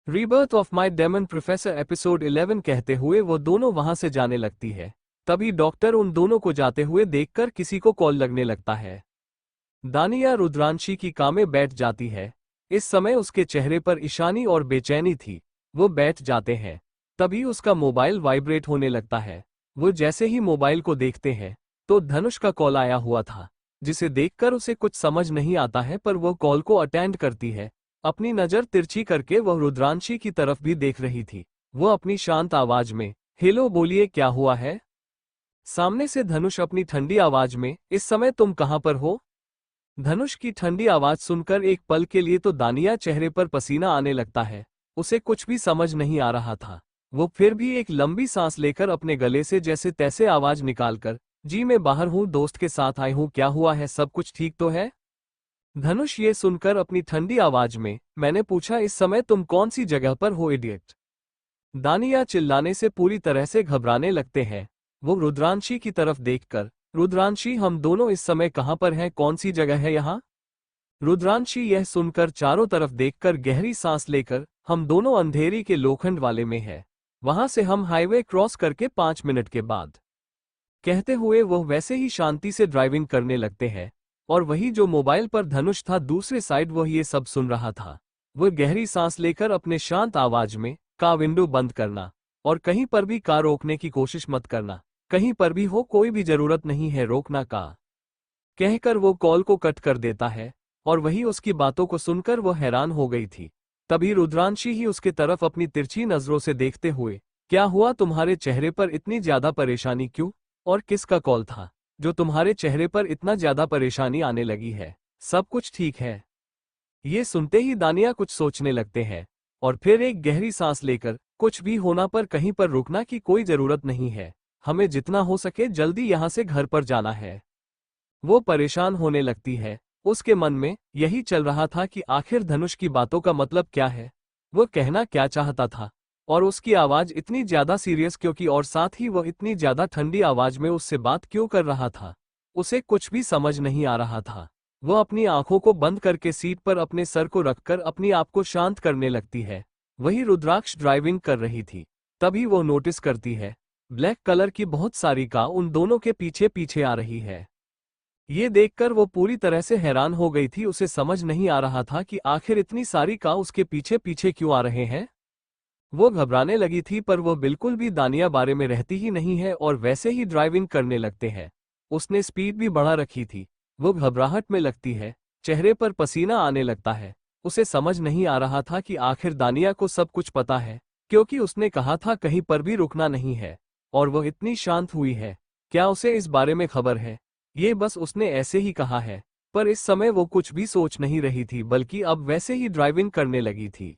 Rebirth of my demon professor episode 11 कहते हुए वो दोनों वहां से जाने लगती है। तभी डॉक्टर उन दोनों को जाते हुए देखकर किसी को कॉल लगने लगता है। दानिया रुद्रांशी की कामें बैठ जाती है। इस समय उसके चेहरे पर ईशानी और बेचैनी थी। वो बैठ जाते हैं। तभी उसका मोबाइल वाइब्रेट होने लगता है। वो जैसे ही मोबाइल को देखते हैं तो धनुष का कॉल आया हुआ था, जिसे देखकर उसे कुछ समझ नहीं आता है, पर वो कॉल को अटेंड करती है। अपनी नज़र तिरछी करके वह रुद्रांशी की तरफ भी देख रही थी। वो अपनी शांत आवाज में, हेलो बोलिए, क्या हुआ है? सामने से धनुष अपनी ठंडी आवाज में, इस समय तुम कहां पर हो? धनुष की ठंडी आवाज सुनकर एक पल के लिए तो दानिया चेहरे पर पसीना आने लगता है। उसे कुछ भी समझ नहीं आ रहा था। वो फिर भी एक लंबी सांस लेकर अपने गले से जैसे तैसे आवाज निकालकर, जी मैं बाहर हूँ, दोस्त के साथ आई हूँ, क्या हुआ है, सब कुछ ठीक तो है? धनुष ये सुनकर अपनी ठंडी आवाज में, मैंने पूछा इस समय तुम कौन सी जगह पर हो इडियट? दानिया चिल्लाने से पूरी तरह से घबराने लगते हैं। वो रुद्रांशी की तरफ देखकर, रुद्रांशी हम दोनों इस समय कहां पर हैं, कौन सी जगह है यहाँ? रुद्रांशी यह सुनकर चारों तरफ देखकर गहरी सांस लेकर, हम दोनों अंधेरी के लोखंड वाले में हैं। वहां से हम हाईवे क्रॉस करके 5 मिनट के बाद, कहते हुए वह वैसे ही शांति से ड्राइविंग करने लगते हैं। और वही जो मोबाइल पर धनुष था दूसरे साइड, वह ये सब सुन रहा था। वह गहरी सांस लेकर अपने शांत आवाज में, का विंडो बंद करना और कहीं पर भी कार रोकने की कोशिश मत करना, कहीं पर भी हो, कोई भी जरूरत नहीं है रोकना का, कहकर वो कॉल को कट कर देता है। और वही उसकी बातों को सुनकर वो हैरान हो गई थी। तभी रुद्रांशी ही उसके तरफ अपनी तिरछी नजरों से देखते हुए, क्या हुआ, तुम्हारे चेहरे पर इतनी ज्यादा परेशानी क्यों? और किसका कॉल था जो तुम्हारे चेहरे पर इतना ज्यादा परेशानी आने लगी है? सब कुछ ठीक है? ये सुनते ही दानिया कुछ सोचने लगते हैं और फिर एक गहरी सांस लेकर, कुछ भी होना पर कहीं पर रुकना की कोई जरूरत नहीं है, हमें जितना हो सके जल्दी यहां से घर पर जाना है। वो परेशान होने लगती है। उसके मन में यही चल रहा था कि आखिर धनुष की बातों का मतलब क्या है, वो कहना क्या चाहता था, और उसकी आवाज इतनी ज्यादा सीरियस क्योंकि, और साथ ही वह इतनी ज्यादा ठंडी आवाज में उससे बात क्यों कर रहा था। उसे कुछ भी समझ नहीं आ रहा था। वह अपनी आंखों को बंद करके सीट पर अपने सर को रखकर अपनी आप को शांत करने लगती है। वही रुद्राक्ष ड्राइविंग कर रही थी। तभी वो नोटिस करती है, ब्लैक कलर की बहुत सारी कार उन दोनों के पीछे पीछे आ रही है। ये देखकर वो पूरी तरह से हैरान हो गई थी। उसे समझ नहीं आ रहा था कि आखिर इतनी सारी कार उसके पीछे पीछे क्यों आ रहे हैं। वो घबराने लगी थी, पर वो बिल्कुल भी दानिया बारे में रहती ही नहीं है और वैसे ही ड्राइविंग करने लगते हैं। उसने स्पीड भी बढ़ा रखी थी। वो घबराहट में लगती है, चेहरे पर पसीना आने लगता है। उसे समझ नहीं आ रहा था कि आखिर दानिया को सब कुछ पता है, क्योंकि उसने कहा था कहीं पर भी रुकना नहीं है, और वो इतनी शांत हुई है। क्या उसे इस बारे में खबर है? ये बस उसने ऐसे ही कहा है। पर इस समय वो कुछ भी सोच नहीं रही थी, बल्कि अब वैसे ही ड्राइविंग करने लगी थी।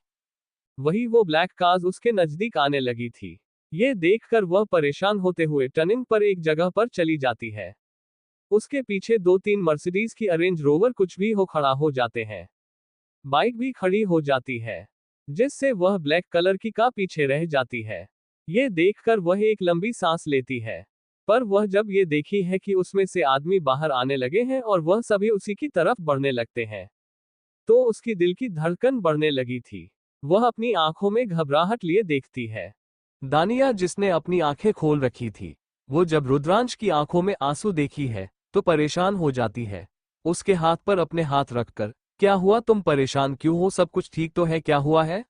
वही वो ब्लैक कार्स उसके नजदीक आने लगी थी। ये देखकर वह परेशान होते हुए टर्निंग पर एक जगह पर चली जाती है। उसके पीछे 2-3 मर्सिडीज की अरेंज रोवर कुछ भी हो खड़ा हो जाते हैं। बाइक भी खड़ी हो जाती है, जिससे वह ब्लैक कलर की कार पीछे रह जाती है। ये देखकर वह एक लंबी सांस लेती है। पर वह जब ये देखी है कि उसमें से आदमी बाहर आने लगे हैं और वह सभी उसी की तरफ बढ़ने लगते हैं, तो उसकी दिल की धड़कन बढ़ने लगी थी। वह अपनी आंखों में घबराहट लिए देखती है। दानिया, जिसने अपनी आंखें खोल रखी थी, वो जब रुद्रांश की आंखों में आंसू देखी है तो परेशान हो जाती है। उसके हाथ पर अपने हाथ रखकर, क्या हुआ, तुम परेशान क्यों हो, सब कुछ ठीक तो है, क्या हुआ है?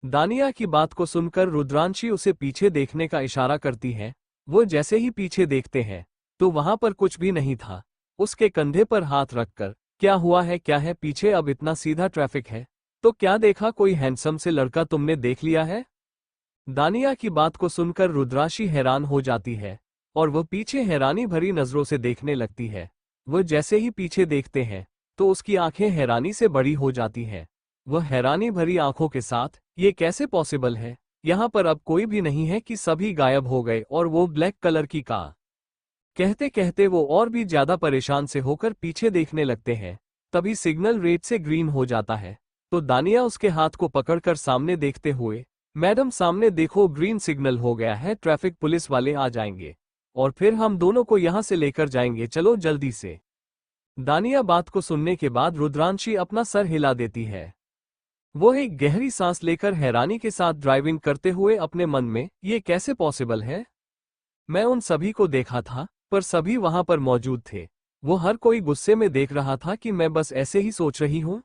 दानिया की बात को सुनकर रुद्रांशी उसे पीछे देखने का इशारा करती है। वो जैसे ही पीछे देखते हैं तो वहां पर कुछ भी नहीं था। उसके कंधे पर हाथ रखकर, क्या हुआ है, क्या है, पीछे अब इतना सीधा ट्रैफिक है तो क्या देखा, कोई हैंडसम से लड़का तुमने देख लिया है? दानिया की बात को सुनकर रुद्रांशी हैरान हो जाती है और वह पीछे हैरानी भरी नजरों से देखने लगती है। वह जैसे ही पीछे देखते हैं तो उसकी आंखें हैरानी से बड़ी हो जाती हैं। वह हैरानी भरी आंखों के साथ, ये कैसे पॉसिबल है, यहाँ पर अब कोई भी नहीं है कि सभी गायब हो गए, और वो ब्लैक कलर की कार, कहते कहते वो और भी ज्यादा परेशान से होकर पीछे देखने लगते हैं। तभी सिग्नल रेड से ग्रीन हो जाता है तो दानिया उसके हाथ को पकड़कर सामने देखते हुए, मैडम सामने देखो, ग्रीन सिग्नल हो गया है, ट्रैफिक पुलिस वाले आ जाएंगे और फिर हम दोनों को यहां से लेकर जाएंगे, चलो जल्दी से। दानिया बात को सुनने के बाद रुद्रांशी अपना सर हिला देती है। वो एक गहरी सांस लेकर हैरानी के साथ ड्राइविंग करते हुए अपने मन में, ये कैसे पॉसिबल है? मैं उन सभी को देखा था, पर सभी वहां पर मौजूद थे। वो हर कोई गुस्से में देख रहा था कि मैं बस ऐसे ही सोच रही हूं।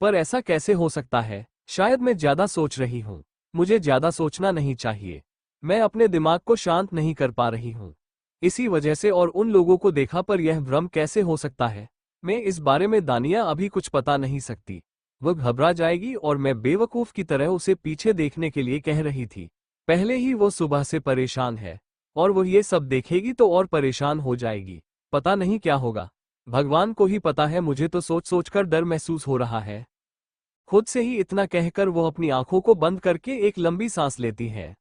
पर ऐसा कैसे हो सकता है? शायद मैं ज्यादा सोच रही हूं। मुझे ज्यादा सोचना नहीं चाहिए। मैं अपने दिमाग को शांत नहीं कर पा रही हूं। इसी वजह से और उन लोगों को देखा, पर यह भ्रम कैसे हो सकता है? मैं इस बारे में दानिया अभी कुछ पता नहीं सकती। वह घबरा जाएगी और मैं बेवकूफ की तरह उसे पीछे देखने के लिए कह रही थी। पहले ही वो सुबह से परेशान है, और वो ये सब देखेगी तो और परेशान हो जाएगी। पता नहीं क्या होगा। भगवान को ही पता है। मुझे तो सोच सोचकर डर महसूस हो रहा है। खुद से ही इतना कहकर वो अपनी आंखों को बंद करके एक लंबी सांस लेती है,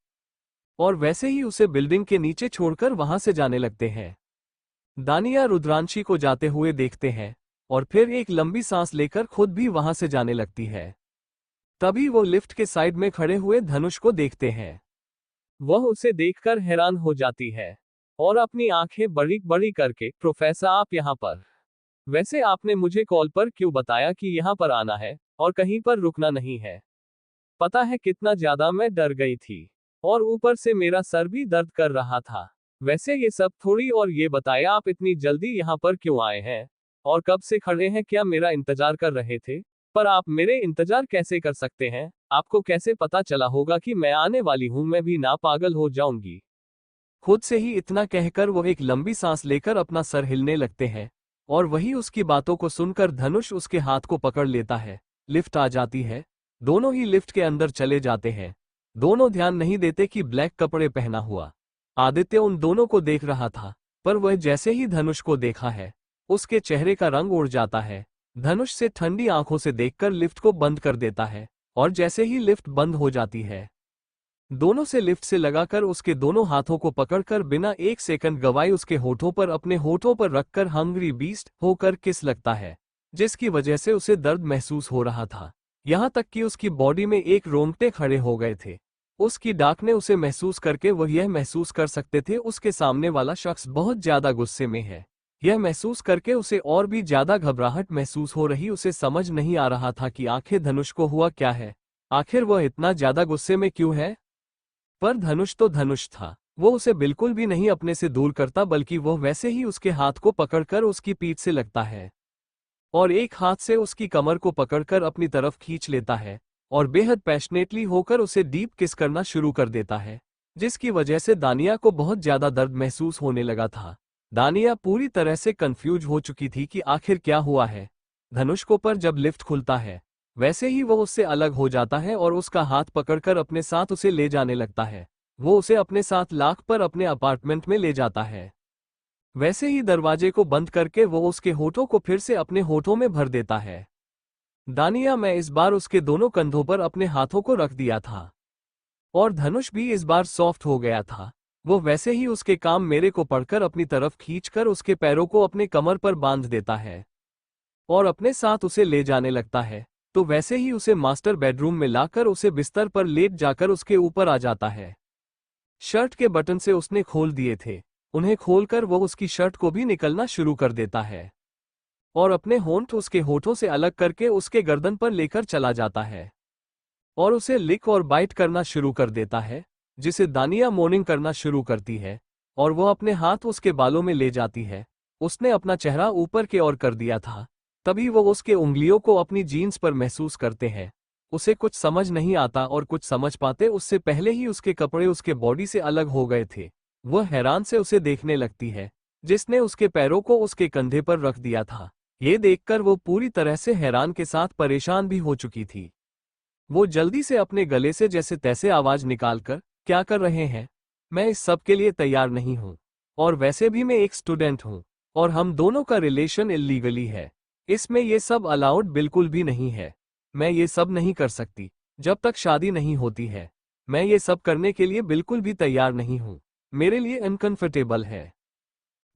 और वैसे ही उसे बिल्डिंग के नीचे छोड़कर वहां से जाने लगते हैं। दानिया रुद्रांशी को जाते हुए देखते हैं, और फिर एक लंबी सांस लेकर खुद भी वहां से जाने लगती है। तभी वो लिफ्ट के साइड में खड़े हुए धनुष को देखते हैं। वह उसे देखकर हैरान हो जाती है, और अपनी आंखें बड़ी बड़ी करके, प्रोफेसर आप यहाँ पर? वैसे आपने मुझे कॉल पर क्यों बताया कि यहाँ पर आना है और कहीं पर रुकना नहीं है? पता है कितना ज्यादा मैं डर गई थी, और ऊपर से मेरा सर भी दर्द कर रहा था। वैसे ये सब थोड़ी, और ये बताएं आप इतनी जल्दी यहाँ पर क्यों आए हैं और कब से खड़े हैं? क्या मेरा इंतजार कर रहे थे? पर आप मेरे इंतजार कैसे कर सकते हैं? आपको कैसे पता चला होगा कि मैं आने वाली हूं? मैं भी ना पागल हो जाऊंगी। खुद से ही इतना कहकर वो एक लंबी सांस लेकर अपना सर हिलने लगते हैं, और वही उसकी बातों को सुनकर धनुष उसके हाथ को पकड़ लेता है। लिफ्ट आ जाती है। दोनों ही लिफ्ट के अंदर चले जाते हैं। दोनों ध्यान नहीं देते कि ब्लैक कपड़े पहना हुआ आदित्य उन दोनों को देख रहा था, पर वह जैसे ही धनुष को देखा है, उसके चेहरे का रंग उड़ जाता है। धनुष से ठंडी आंखों से देखकर लिफ्ट को बंद कर देता है, और जैसे ही लिफ्ट बंद हो जाती है, दोनों से लिफ्ट से लगाकर उसके दोनों हाथों को पकड़कर बिना एक सेकंड गवाए उसके होठों पर, अपने होठों पर रखकर हंग्री बीस्ट होकर किस लगता है, जिसकी वजह से उसे दर्द महसूस हो रहा था। यहां तक कि उसकी बॉडी में एक रोंगटे खड़े हो गए थे। उसकी डाक ने उसे महसूस करके वह यह महसूस कर सकते थे उसके सामने वाला शख्स बहुत ज्यादा गुस्से में है। यह महसूस करके उसे और भी ज्यादा घबराहट महसूस हो रही। उसे समझ नहीं आ रहा था कि आखिर धनुष को हुआ क्या है। आखिर वह इतना ज्यादा गुस्से में क्यों है? पर धनुष तो धनुष था। वो उसे बिल्कुल भी नहीं अपने से दूर करता, बल्कि वो वैसे ही उसके हाथ को पकड़कर उसकी पीठ से लगता है, और एक हाथ से उसकी कमर को पकड़कर अपनी तरफ खींच लेता है, और बेहद पैशनेटली होकर उसे डीप किस करना शुरू कर देता है, जिसकी वजह से दानिया को बहुत ज्यादा दर्द महसूस होने लगा था। दानिया पूरी तरह से कंफ्यूज हो चुकी थी कि आखिर क्या हुआ है। धनुष को पर जब लिफ्ट खुलता है, वैसे ही वो उससे अलग हो जाता है और उसका हाथ पकड़कर अपने साथ उसे ले जाने लगता है। वो उसे अपने साथ लाख पर अपने अपार्टमेंट में ले जाता है। वैसे ही दरवाजे को बंद करके वो उसके होठों को फिर से अपने होठों में भर देता है। दानिया मैं इस बार उसके दोनों कंधों पर अपने हाथों को रख दिया था, और धनुष भी इस बार सॉफ्ट हो गया था। वो वैसे ही उसके काम मेरे को पढ़कर अपनी तरफ खींचकर उसके पैरों को अपने कमर पर बांध देता है, और अपने साथ उसे ले जाने लगता है। तो वैसे ही उसे मास्टर बेडरूम में लाकर उसे बिस्तर पर लेट जाकर उसके ऊपर आ जाता है। शर्ट के बटन से उसने खोल दिए थे, उन्हें खोलकर वो उसकी शर्ट को भी निकलना शुरू कर देता है, और अपने होंठ उसके होठों से अलग करके उसके गर्दन पर लेकर चला जाता है, और उसे लिक और बाइट करना शुरू कर देता है, जिसे दानिया मॉर्निंग करना शुरू करती है, और वो अपने हाथ उसके बालों में ले जाती है। उसने अपना चेहरा ऊपर के ओर कर दिया था। तभी वो उसके उंगलियों को अपनी जीन्स पर महसूस करते हैं। उसे कुछ समझ नहीं आता, और कुछ समझ पाते उससे पहले ही उसके कपड़े उसके बॉडी से अलग हो गए थे। वह हैरान से उसे देखने लगती है, जिसने उसके पैरों को उसके कंधे पर रख दिया था। ये देखकर वो पूरी तरह से हैरान के साथ परेशान भी हो चुकी थी। वो जल्दी से अपने गले से जैसे तैसे आवाज निकालकर, क्या कर रहे हैं? मैं इस सब के लिए तैयार नहीं हूं, और वैसे भी मैं एक स्टूडेंट हूं, और हम दोनों का रिलेशन इल्लीगली है। इसमें ये सब अलाउड बिल्कुल भी नहीं है। मैं ये सब नहीं कर सकती जब तक शादी नहीं होती है। मैं ये सब करने के लिए बिल्कुल भी तैयार नहीं हूं। मेरे लिए अनकंफर्टेबल है।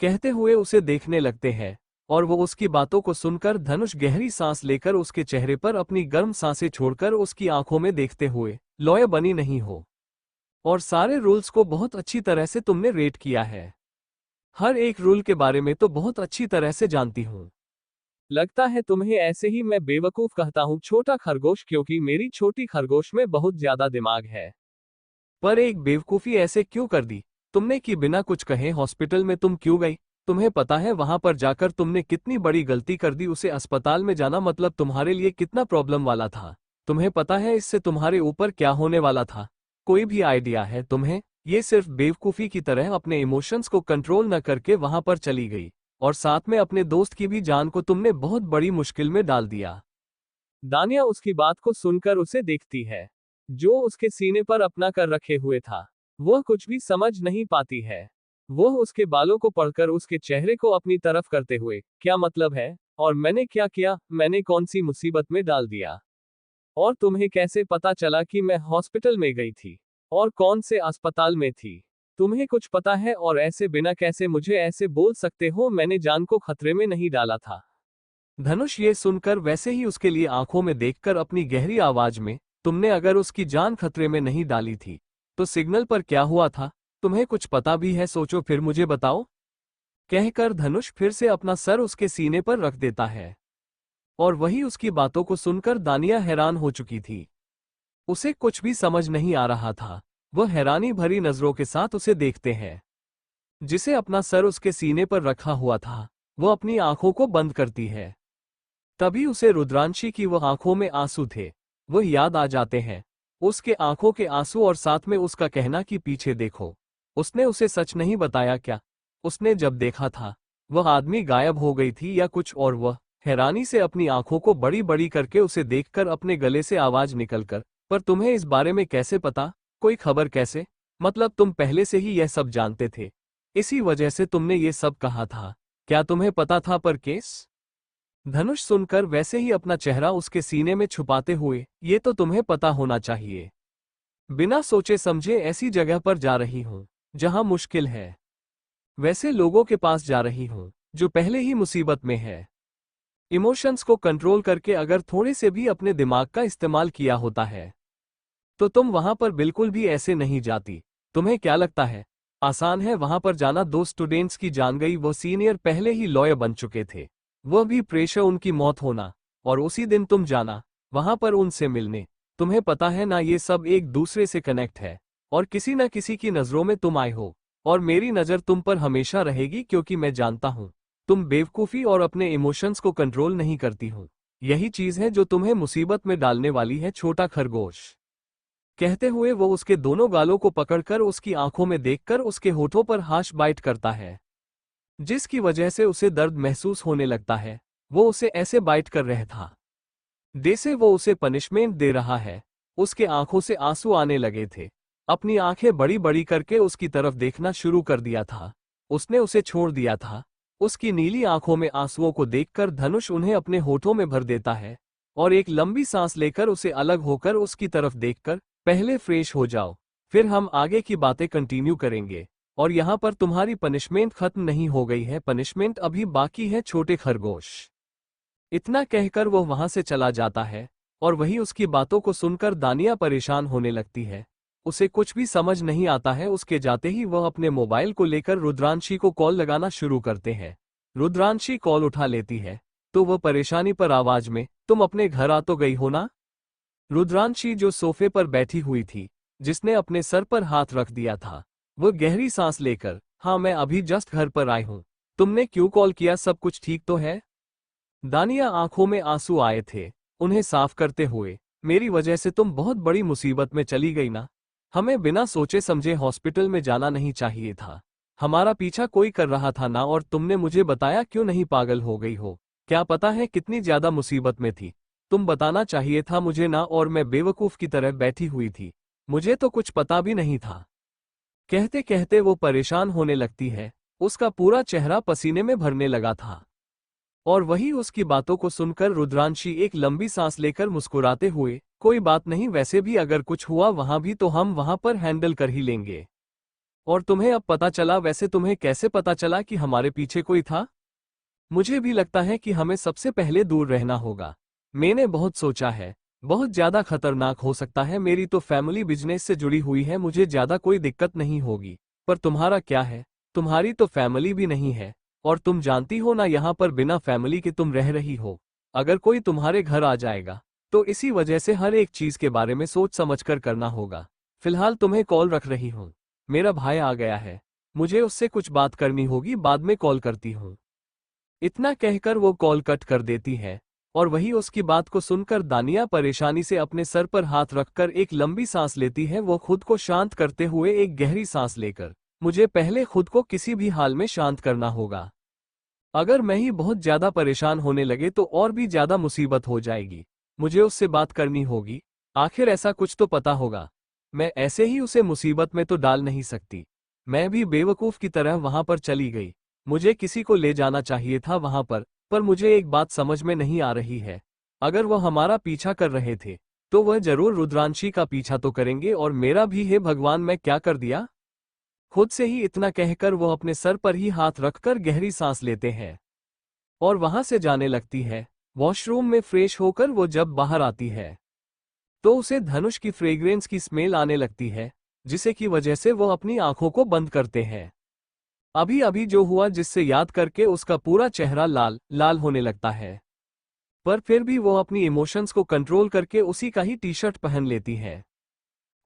कहते हुए उसे देखने लगते हैं, और वो उसकी बातों को सुनकर धनुष गहरी सांस लेकर उसके चेहरे पर अपनी गर्म सांसें छोड़कर उसकी आंखों में देखते हुए, लॉयर बनी नहीं हो, और सारे रूल्स को बहुत अच्छी तरह से तुमने रेट किया है। हर एक रूल के बारे में तो बहुत अच्छी तरह से जानती हूँ। लगता है तुम्हें ऐसे ही मैं बेवकूफ कहता हूँ छोटा खरगोश, क्योंकि मेरी छोटी खरगोश में बहुत ज्यादा दिमाग है। पर एक बेवकूफी ऐसे क्यों कर दी तुमने कि बिना कुछ कहे हॉस्पिटल में तुम क्यों गई? तुम्हें पता है वहां पर जाकर तुमने कितनी बड़ी गलती कर दी? उसे अस्पताल में जाना मतलब तुम्हारे लिए कितना प्रॉब्लम वाला था? तुम्हें पता है इससे तुम्हारे ऊपर क्या होने वाला था? कोई भी आइडिया है तुम्हें? ये सिर्फ बेवकूफी की तरह अपने इमोशंस को कंट्रोल न करके वहां पर चली गई, और साथ में अपने दोस्त की भी जान को तुमने बहुत बड़ी मुश्किल में डाल दिया। दानिया उसकी बात को सुनकर उसे देखती है, जो उसके सीने पर अपना कर रखे हुए था। वह कुछ भी समझ नहीं पाती है। वह उसके बालों को पकड़कर उसके चेहरे को अपनी तरफ करते हुए, क्या मतलब है? और मैंने क्या किया? मैंने कौन सी मुसीबत में डाल दिया? और तुम्हें कैसे पता चला कि मैं हॉस्पिटल में गई थी? और कौन से अस्पताल में थी? तुम्हें कुछ पता है? और ऐसे बिना कैसे मुझे ऐसे बोल सकते हो? मैंने जान को खतरे में नहीं डाला था। धनुष ये सुनकर वैसे ही उसके लिए आंखों में देखकर अपनी गहरी आवाज में, तुमने अगर उसकी जान खतरे में नहीं डाली थी तो सिग्नल पर क्या हुआ था? तुम्हें कुछ पता भी है? सोचो फिर मुझे बताओ। कहकर धनुष फिर से अपना सर उसके सीने पर रख देता है। और वही उसकी बातों को सुनकर दानिया हैरान हो चुकी थी। उसे कुछ भी समझ नहीं आ रहा था। वह हैरानी भरी नजरों के साथ उसे देखते हैं। जिसे अपना सर उसके सीने पर रखा हुआ था, वह अपनी आंखों को बंद करती है। तभी उसे रुद्रांशी की वह आंखों में आंसू थे, वह याद आ जाते हैं। उसके आंखों के आंसू और साथ में उसका कहना कि पीछे देखो। उसने उसे सच नहीं बताया क्या? उसने जब देखा था, वह आदमी गायब हो गई थी या कुछ और? वह हैरानी से अपनी आंखों को बड़ी बड़ी करके उसे देखकर अपने गले से आवाज निकलकर, पर तुम्हें इस बारे में कैसे पता? कोई खबर कैसे? मतलब तुम पहले से ही यह सब जानते थे, इसी वजह से तुमने ये सब कहा था? क्या तुम्हें पता था पर केस? धनुष सुनकर वैसे ही अपना चेहरा उसके सीने में छुपाते हुए, ये तो तुम्हें पता होना चाहिए। बिना सोचे समझे ऐसी जगह पर जा रही हूं जहां मुश्किल है, वैसे लोगों के पास जा रही हूं जो पहले ही मुसीबत में है। इमोशंस को कंट्रोल करके अगर थोड़े से भी अपने दिमाग का इस्तेमाल किया होता है तो तुम वहां पर बिल्कुल भी ऐसे नहीं जाती। तुम्हें क्या लगता है आसान है वहां पर जाना? 2 स्टूडेंट्स की जान गई, वो सीनियर पहले ही लॉयर बन चुके थे, वह भी प्रेशर उनकी मौत होना, और उसी दिन तुम जाना वहां पर उनसे मिलने। तुम्हें पता है ना ये सब एक दूसरे से कनेक्ट है, और किसी न किसी की नजरों में तुम आए हो, और मेरी नजर तुम पर हमेशा रहेगी क्योंकि मैं जानता हूं तुम बेवकूफी और अपने इमोशंस को कंट्रोल नहीं करती हो। यही चीज है जो तुम्हें मुसीबत में डालने वाली है, छोटा खरगोश। कहते हुए वो उसके दोनों गालों को पकड़कर उसकी आंखों में देखकर उसके होठों पर हाश बाइट करता है, जिसकी वजह से उसे दर्द महसूस होने लगता है। वो उसे ऐसे बाइट कर रहा था जैसे वो उसे पनिशमेंट दे रहा है। उसके आंखों से आंसू आने लगे थे। अपनी आंखें बड़ी बड़ी करके उसकी तरफ देखना शुरू कर दिया था। उसने उसे छोड़ दिया था। उसकी नीली आंखों में आंसुओं को देखकर धनुष उन्हें अपने होठों में भर देता है, और एक लंबी सांस लेकर उसे अलग होकर उसकी तरफ देखकर, पहले फ्रेश हो जाओ, फिर हम आगे की बातें कंटिन्यू करेंगे। और यहाँ पर तुम्हारी पनिशमेंट खत्म नहीं हो गई है, पनिशमेंट अभी बाकी है छोटे खरगोश। इतना कहकर वो वहां से चला जाता है, और वही उसकी बातों को सुनकर दानिया परेशान होने लगती है। उसे कुछ भी समझ नहीं आता है। उसके जाते ही वह अपने मोबाइल को लेकर रुद्रांशी को कॉल लगाना शुरू करते हैं। रुद्रांशी कॉल उठा लेती है तो वह परेशानी पर आवाज में, तुम अपने घर आ तो गई हो ना? रुद्रांशी जो सोफे पर बैठी हुई थी, जिसने अपने सर पर हाथ रख दिया था, वह गहरी सांस लेकर, हाँ मैं अभी जस्ट घर पर आई हूं। तुमने क्यों कॉल किया? सब कुछ ठीक तो है? दानिया आंखों में आंसू आए थे, उन्हें साफ करते हुए, मेरी वजह से तुम बहुत बड़ी मुसीबत में चली गई ना? हमें बिना सोचे समझे हॉस्पिटल में जाना नहीं चाहिए था। हमारा पीछा कोई कर रहा था ना? और तुमने मुझे बताया क्यों नहीं? पागल हो गई हो क्या? पता है कितनी ज्यादा मुसीबत में थी। तुम बताना चाहिए था मुझे ना, और मैं बेवकूफ की तरह बैठी हुई थी, मुझे तो कुछ पता भी नहीं था। कहते कहते वो परेशान होने लगती है। उसका पूरा चेहरा पसीने में भरने लगा था। और वही उसकी बातों को सुनकर रुद्रांशी एक लंबी सांस लेकर मुस्कुराते हुए, कोई बात नहीं, वैसे भी अगर कुछ हुआ वहां भी तो हम वहां पर हैंडल कर ही लेंगे। और तुम्हें अब पता चला? वैसे तुम्हें कैसे पता चला कि हमारे पीछे कोई था? मुझे भी लगता है कि हमें सबसे पहले दूर रहना होगा। मैंने बहुत सोचा है, बहुत ज्यादा खतरनाक हो सकता है। मेरी तो फैमिली बिजनेस से जुड़ी हुई है, मुझे ज्यादा कोई दिक्कत नहीं होगी। पर तुम्हारा क्या है? तुम्हारी तो फैमिली भी नहीं है। और तुम जानती हो ना यहाँ पर बिना फैमिली के तुम रह रही हो। अगर कोई तुम्हारे घर आ जाएगा तो इसी वजह से हर एक चीज के बारे में सोच समझकर करना होगा। फिलहाल तुम्हें कॉल रख रही हूँ, मेरा भाई आ गया है, मुझे उससे कुछ बात करनी होगी, बाद में कॉल करती हूँ। इतना कहकर वो कॉल कट कर देती है और वही उसकी बात को सुनकर दानिया परेशानी से अपने सर पर हाथ रखकर एक लंबी सांस लेती है। वो खुद को शांत करते हुए एक गहरी सांस लेकर, मुझे पहले खुद को किसी भी हाल में शांत करना होगा। अगर मैं ही बहुत ज्यादा परेशान होने लगे तो और भी ज्यादा मुसीबत हो जाएगी। मुझे उससे बात करनी होगी, आखिर ऐसा कुछ तो पता होगा। मैं ऐसे ही उसे मुसीबत में तो डाल नहीं सकती। मैं भी बेवकूफ की तरह वहां पर चली गई। मुझे किसी को ले जाना चाहिए था वहां पर मुझे एक बात समझ में नहीं आ रही है। अगर वह हमारा पीछा कर रहे थे तो वह जरूर रुद्रांशी का पीछा तो करेंगे, और मेरा भी, हे भगवान, मैं क्या कर दिया। खुद से ही इतना कहकर वो अपने सर पर ही हाथ रखकर गहरी सांस लेते हैं और वहां से जाने लगती है। वॉशरूम में फ्रेश होकर वो जब बाहर आती है तो उसे धनुष की फ्रेग्रेंस की स्मेल आने लगती है, जिसे की वजह से वो अपनी आंखों को बंद करते हैं। अभी अभी जो हुआ जिससे याद करके उसका पूरा चेहरा लाल लाल होने लगता है, पर फिर भी वो अपनी इमोशंस को कंट्रोल करके उसी का ही टी शर्ट पहन लेती है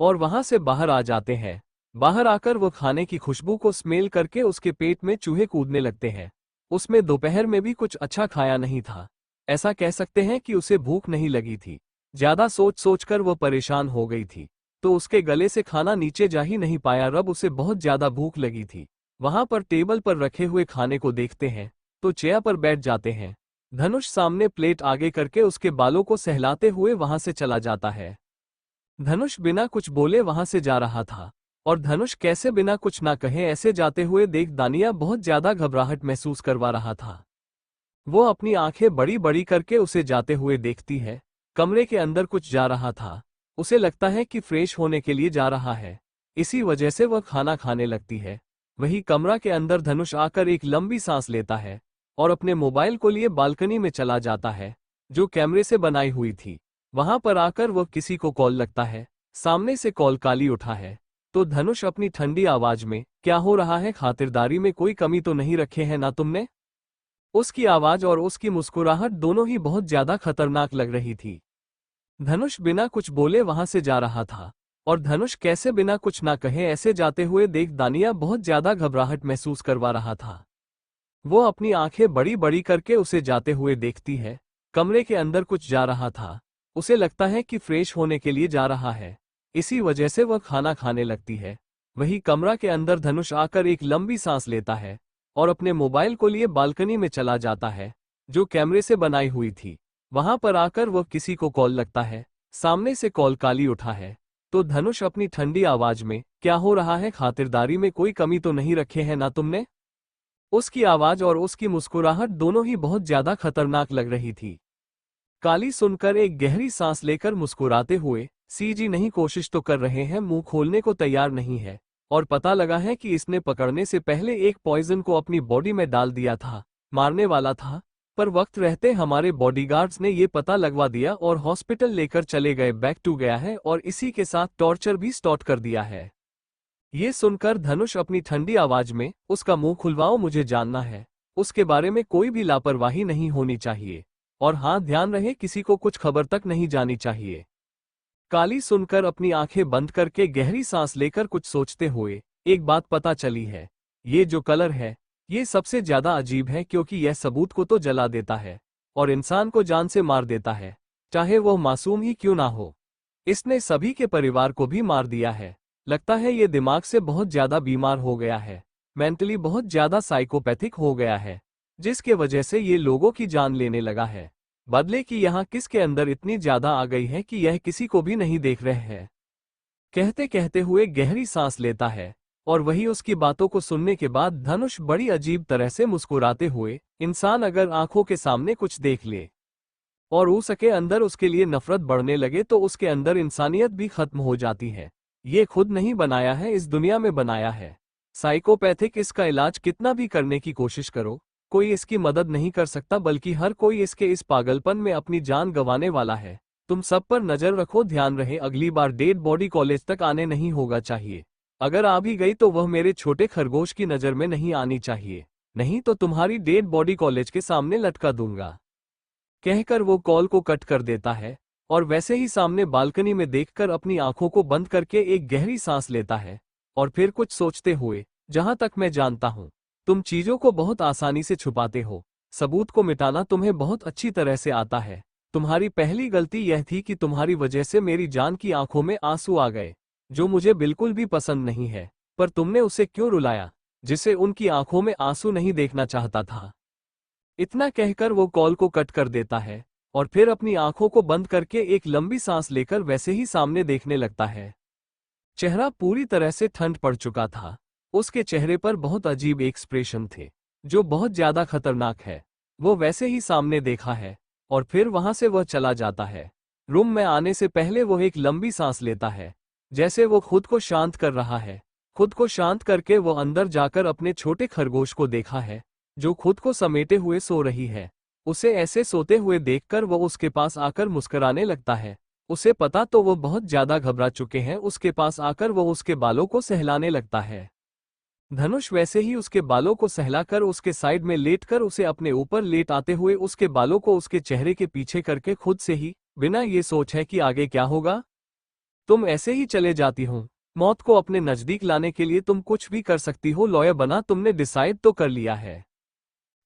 और वहां से बाहर आ जाते हैं। बाहर आकर वो खाने की खुशबू को स्मेल करके उसके पेट में चूहे कूदने लगते हैं। उसमें दोपहर में भी कुछ अच्छा खाया नहीं था। ऐसा कह सकते हैं कि उसे भूख नहीं लगी थी। ज्यादा सोच सोचकर वो परेशान हो गई थी, तो उसके गले से खाना नीचे जा ही नहीं पाया। रब उसे बहुत ज्यादा भूख लगी थी। वहां पर टेबल पर रखे हुए खाने को देखते हैं तो चेयर पर बैठ जाते हैं। धनुष सामने प्लेट आगे करके उसके बालों को सहलाते हुए वहां से चला जाता है। धनुष बिना कुछ बोले वहां से जा रहा था और धनुष कैसे बिना कुछ ना कहे ऐसे जाते हुए देख दानिया बहुत ज्यादा घबराहट महसूस करवा रहा था। वो अपनी आंखें बड़ी बड़ी करके उसे जाते हुए देखती है। कमरे के अंदर कुछ जा रहा था। उसे लगता है कि फ्रेश होने के लिए जा रहा है, इसी वजह से वह खाना खाने लगती है। वही कमरा के अंदर धनुष आकर एक लंबी सांस लेता है और अपने मोबाइल को लिए बालकनी में चला जाता है, जो कैमरे से बनाई हुई थी। वहां पर आकर वह किसी को कॉल लगता है। सामने से कॉल काली उठा है तो धनुष अपनी ठंडी आवाज में, क्या हो रहा है, खातिरदारी में कोई कमी तो नहीं रखे है ना तुमने। उसकी आवाज और उसकी मुस्कुराहट दोनों ही बहुत ज्यादा खतरनाक लग रही थी। धनुष बिना कुछ बोले वहां से जा रहा था और धनुष कैसे बिना कुछ ना कहे ऐसे जाते हुए देख दानिया बहुत ज्यादा घबराहट महसूस करवा रहा था। वो अपनी आंखें बड़ी बड़ी करके उसे जाते हुए देखती है। कमरे के अंदर कुछ जा रहा था। उसे लगता है कि फ्रेश होने के लिए जा रहा है, इसी वजह से वह खाना खाने लगती है। वही कमरा के अंदर धनुष आकर एक लंबी सांस लेता है और अपने मोबाइल को लिए बालकनी में चला जाता है, जो कैमरे से बनाई हुई थी। वहां पर आकर वह किसी को कॉल लगता है। सामने से कॉल काली उठा है तो धनुष अपनी ठंडी आवाज में, क्या हो रहा है, खातिरदारी में कोई कमी तो नहीं रखे है ना तुमने। उसकी आवाज और उसकी मुस्कुराहट दोनों ही बहुत ज्यादा खतरनाक लग रही थी। काली सुनकर एक गहरी सांस लेकर मुस्कुराते हुए, सीजी नहीं, कोशिश तो कर रहे हैं, मुंह खोलने को तैयार नहीं है, और पता लगा है कि इसने पकड़ने से पहले एक पॉइजन को अपनी बॉडी में डाल दिया था, मारने वाला था, पर वक्त रहते हमारे बॉडीगार्ड्स ने ये पता लगवा दिया और हॉस्पिटल लेकर चले गए। बैक टू गया है और इसी के साथ टॉर्चर भी स्टार्ट कर दिया है। ये सुनकर धनुष अपनी ठंडी आवाज में, उसका मुंह खुलवाओ, मुझे जानना है, उसके बारे में कोई भी लापरवाही नहीं होनी चाहिए, और हाँ, ध्यान रहे किसी को कुछ खबर तक नहीं जानी चाहिए। काली सुनकर अपनी आंखें बंद करके गहरी सांस लेकर कुछ सोचते हुए, एक बात पता चली है, ये जो कलर है ये सबसे ज्यादा अजीब है, क्योंकि यह सबूत को तो जला देता है और इंसान को जान से मार देता है, चाहे वह मासूम ही क्यों ना हो। इसने सभी के परिवार को भी मार दिया है। लगता है ये दिमाग से बहुत ज्यादा बीमार हो गया है, मेंटली बहुत ज्यादा साइकोपैथिक हो गया है, जिसके वजह से ये लोगों की जान लेने लगा है। बदले की यहाँ किसके अंदर इतनी ज्यादा आ गई है कि यह किसी को भी नहीं देख रहे हैं। कहते कहते हुए गहरी सांस लेता है और वही उसकी बातों को सुनने के बाद धनुष बड़ी अजीब तरह से मुस्कुराते हुए, इंसान अगर आंखों के सामने कुछ देख ले और उसके अंदर उसके लिए नफरत बढ़ने लगे तो उसके अंदर इंसानियत भी खत्म हो जाती है। ये खुद नहीं बनाया है, इस दुनिया में बनाया है। साइकोपैथिक, इसका इलाज कितना भी करने की कोशिश करो, कोई इसकी मदद नहीं कर सकता, बल्कि हर कोई इसके इस पागलपन में अपनी जान गंवाने वाला है। तुम सब पर नजर रखो, ध्यान रहे अगली बार डेड बॉडी कॉलेज तक आने नहीं होगा चाहिए। अगर आ भी गई तो वह मेरे छोटे खरगोश की नजर में नहीं आनी चाहिए। नहीं तो तुम्हारी डेड बॉडी कॉलेज के सामने लटका दूंगा। कहकर वो कॉल को कट कर देता है और वैसे ही सामने बालकनी में देखकर अपनी आंखों को बंद करके एक गहरी सांस लेता है और फिर कुछ सोचते हुए, जहां तक मैं जानता हूं, तुम चीजों को बहुत आसानी से छुपाते हो। सबूत को मिटाना तुम्हें बहुत अच्छी तरह से आता है। तुम्हारी पहली गलती यह थी कि तुम्हारी वजह से मेरी जान की आंखों में आंसू आ गए, जो मुझे बिल्कुल भी पसंद नहीं है। पर तुमने उसे क्यों रुलाया, जिसे उनकी आंखों में आंसू नहीं देखना चाहता था। इतना कहकर वो कॉल को कट कर देता है और फिर अपनी आंखों को बंद करके एक लंबी सांस लेकर वैसे ही सामने देखने लगता है। चेहरा पूरी तरह से ठंड पड़ चुका था। उसके चेहरे पर बहुत अजीब एक्सप्रेशन थे, जो बहुत ज्यादा खतरनाक है। वो वैसे ही सामने देखा है और फिर वहां से वह चला जाता है। रूम में आने से पहले वो एक लंबी सांस लेता है, जैसे वो खुद को शांत कर रहा है। खुद को शांत करके वो अंदर जाकर अपने छोटे खरगोश को देखा है, जो खुद को समेटे हुए सो रही है। उसे ऐसे सोते हुए देखकर वो उसके पास आकर मुस्कुराने लगता है। उसे पता तो वो बहुत ज्यादा घबरा चुके हैं। उसके पास आकर वो उसके बालों को सहलाने लगता है। धनुष वैसे ही उसके बालों को सहलाकर उसके साइड में लेटकर उसे अपने ऊपर लेट आते हुए उसके बालों को उसके चेहरे के पीछे करके खुद से ही, बिना ये सोच है कि आगे क्या होगा, तुम ऐसे ही चले जाती हो। मौत को अपने नजदीक लाने के लिए तुम कुछ भी कर सकती हो। लॉयर बना तुमने डिसाइड तो कर लिया है,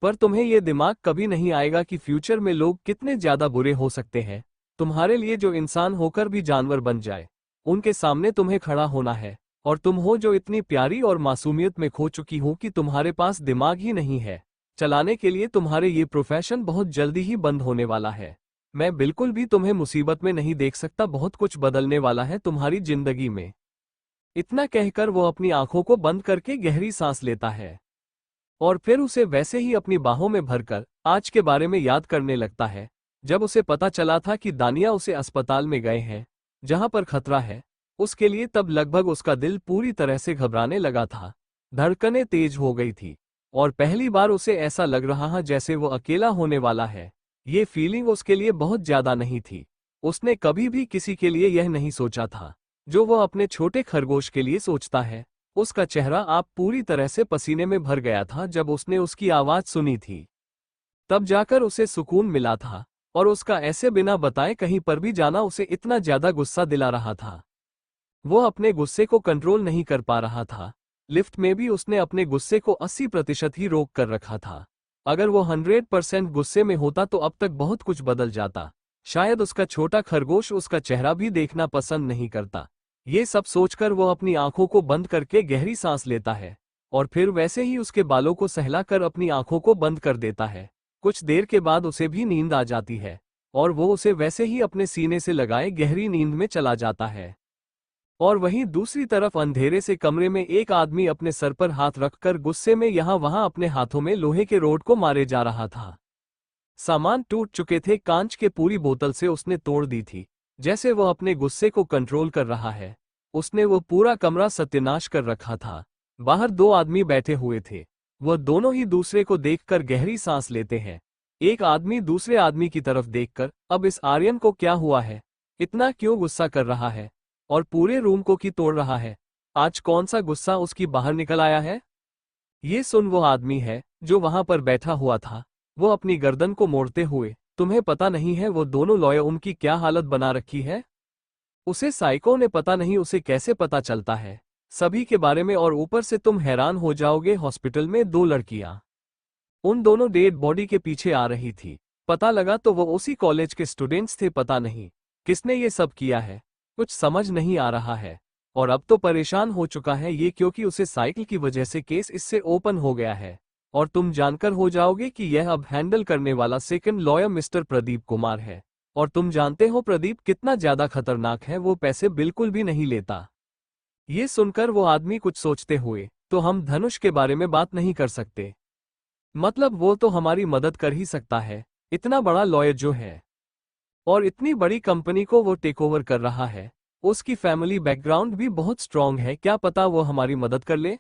पर तुम्हें यह दिमाग कभी नहीं आएगा कि फ्यूचर में लोग कितने ज्यादा बुरे हो सकते हैं। तुम्हारे लिए जो इंसान होकर भी जानवर बन जाए, उनके सामने तुम्हें खड़ा होना है। और तुम हो जो इतनी प्यारी और मासूमियत में खो चुकी हो कि तुम्हारे पास दिमाग ही नहीं है चलाने के लिए। तुम्हारे ये प्रोफेशन बहुत जल्दी ही बंद होने वाला है। मैं बिल्कुल भी तुम्हें मुसीबत में नहीं देख सकता। बहुत कुछ बदलने वाला है तुम्हारी जिंदगी में। इतना कहकर वो अपनी आंखों को बंद करके गहरी सांस लेता है और फिर उसे वैसे ही अपनी बाहों में भरकर आज के बारे में याद करने लगता है, जब उसे पता चला था कि दानिया उसे अस्पताल में गए हैं, जहां पर खतरा है उसके लिए। तब लगभग उसका दिल पूरी तरह से घबराने लगा था। धड़कनें तेज हो गई थी और पहली बार उसे ऐसा लग रहा है जैसे वो अकेला होने वाला है। ये फीलिंग उसके लिए बहुत ज्यादा नहीं थी। उसने कभी भी किसी के लिए यह नहीं सोचा था जो वो अपने छोटे खरगोश के लिए सोचता है। उसका चेहरा आप पूरी तरह से पसीने में भर गया था जब उसने उसकी आवाज सुनी थी। तब जाकर उसे सुकून मिला था और उसका ऐसे बिना बताए कहीं पर भी जाना उसे इतना ज्यादा गुस्सा दिला रहा था। वो अपने गुस्से को कंट्रोल नहीं कर पा रहा था। लिफ्ट में भी उसने अपने गुस्से को 80% ही रोक कर रखा था। अगर वो 100% गुस्से में होता तो अब तक बहुत कुछ बदल जाता। शायद उसका छोटा खरगोश उसका चेहरा भी देखना पसंद नहीं करता। ये सब सोचकर वो अपनी आंखों को बंद करके गहरी सांस लेता है और फिर वैसे ही उसके बालों को सहलाकर अपनी आंखों को बंद कर देता है। कुछ देर के बाद उसे भी नींद आ जाती है और वो उसे वैसे ही अपने सीने से लगाए गहरी नींद में चला जाता है। और वहीं दूसरी तरफ अंधेरे से कमरे में एक आदमी अपने सर पर हाथ रखकर गुस्से में यहां वहां अपने हाथों में लोहे के रोड को मारे जा रहा था। सामान टूट चुके थे। कांच के पूरी बोतल से उसने तोड़ दी थी। जैसे वो अपने गुस्से को कंट्रोल कर रहा है, उसने वो पूरा कमरा सत्यानाश कर रखा था। बाहर दो आदमी बैठे हुए थे। वह दोनों ही दूसरे को देखकर गहरी सांस लेते हैं। एक आदमी दूसरे आदमी की तरफ देखकर, अब इस आर्यन को क्या हुआ है, इतना क्यों गुस्सा कर रहा है और पूरे रूम को की तोड़ रहा है। आज कौन सा गुस्सा उसकी बाहर निकल आया है। ये सुन वो आदमी है जो वहां पर बैठा हुआ था। वो अपनी गर्दन को मोड़ते हुए, तुम्हें पता नहीं है वो दोनों लॉयर उनकी क्या हालत बना रखी है। उसे साइको ने पता नहीं उसे कैसे पता चलता है सभी के बारे में। और ऊपर से तुम हैरान हो जाओगे, हॉस्पिटल में दो लड़कियां उन दोनों डेड बॉडी के पीछे आ रही थी। पता लगा तो वो उसी कॉलेज के स्टूडेंट्स थे। पता नहीं किसने ये सब किया है, कुछ समझ नहीं आ रहा है। और अब तो परेशान हो चुका है ये, क्योंकि उसे साइकिल की वजह से केस इससे ओपन हो गया है। और तुम जानकर हो जाओगे कि यह अब हैंडल करने वाला second lawyer mister Pradeep Kumar है। और तुम जानते हो प्रदीप कितना ज्यादा खतरनाक है, वो पैसे बिल्कुल भी नहीं लेता। ये सुनकर वो आदमी कुछ सोचते हुए, तो हम धनुष के बारे में बात नहीं कर सकते, मतलब वो तो हमारी मदद कर ही सकता है, इतना बड़ा लॉयर जो है और इतनी बड़ी कंपनी को वो टेक ओवर कर रहा है। उसकी फैमिली बैकग्राउंड भी बहुत स्ट्रांग है, क्या पता वो हमारी मदद कर ले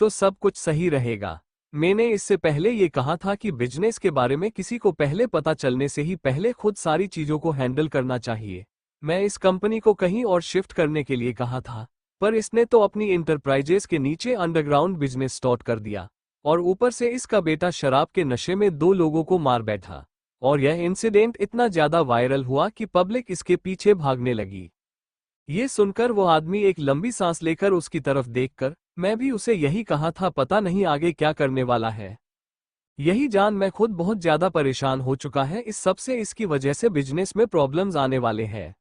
तो सब कुछ सही रहेगा। मैंने इससे पहले ये कहा था कि बिजनेस के बारे में किसी को पहले पता चलने से ही पहले खुद सारी चीजों को हैंडल करना चाहिए। मैं इस कंपनी को कहीं और शिफ्ट करने के लिए कहा था, पर इसने तो अपनी इंटरप्राइजेस के नीचे अंडरग्राउंड बिजनेस स्टार्ट कर दिया और ऊपर से इसका बेटा शराब के नशे में 2 लोगों को मार बैठा। और यह इंसिडेंट इतना ज्यादा वायरल हुआ कि पब्लिक इसके पीछे भागने लगी। ये सुनकर वो आदमी एक लंबी सांस लेकर उसकी तरफ देखकर, मैं भी उसे यही कहा था, पता नहीं आगे क्या करने वाला है। यही जान मैं खुद बहुत ज्यादा परेशान हो चुका है इस सब से, इसकी वजह से बिजनेस में प्रॉब्लम्स आने वाले हैं।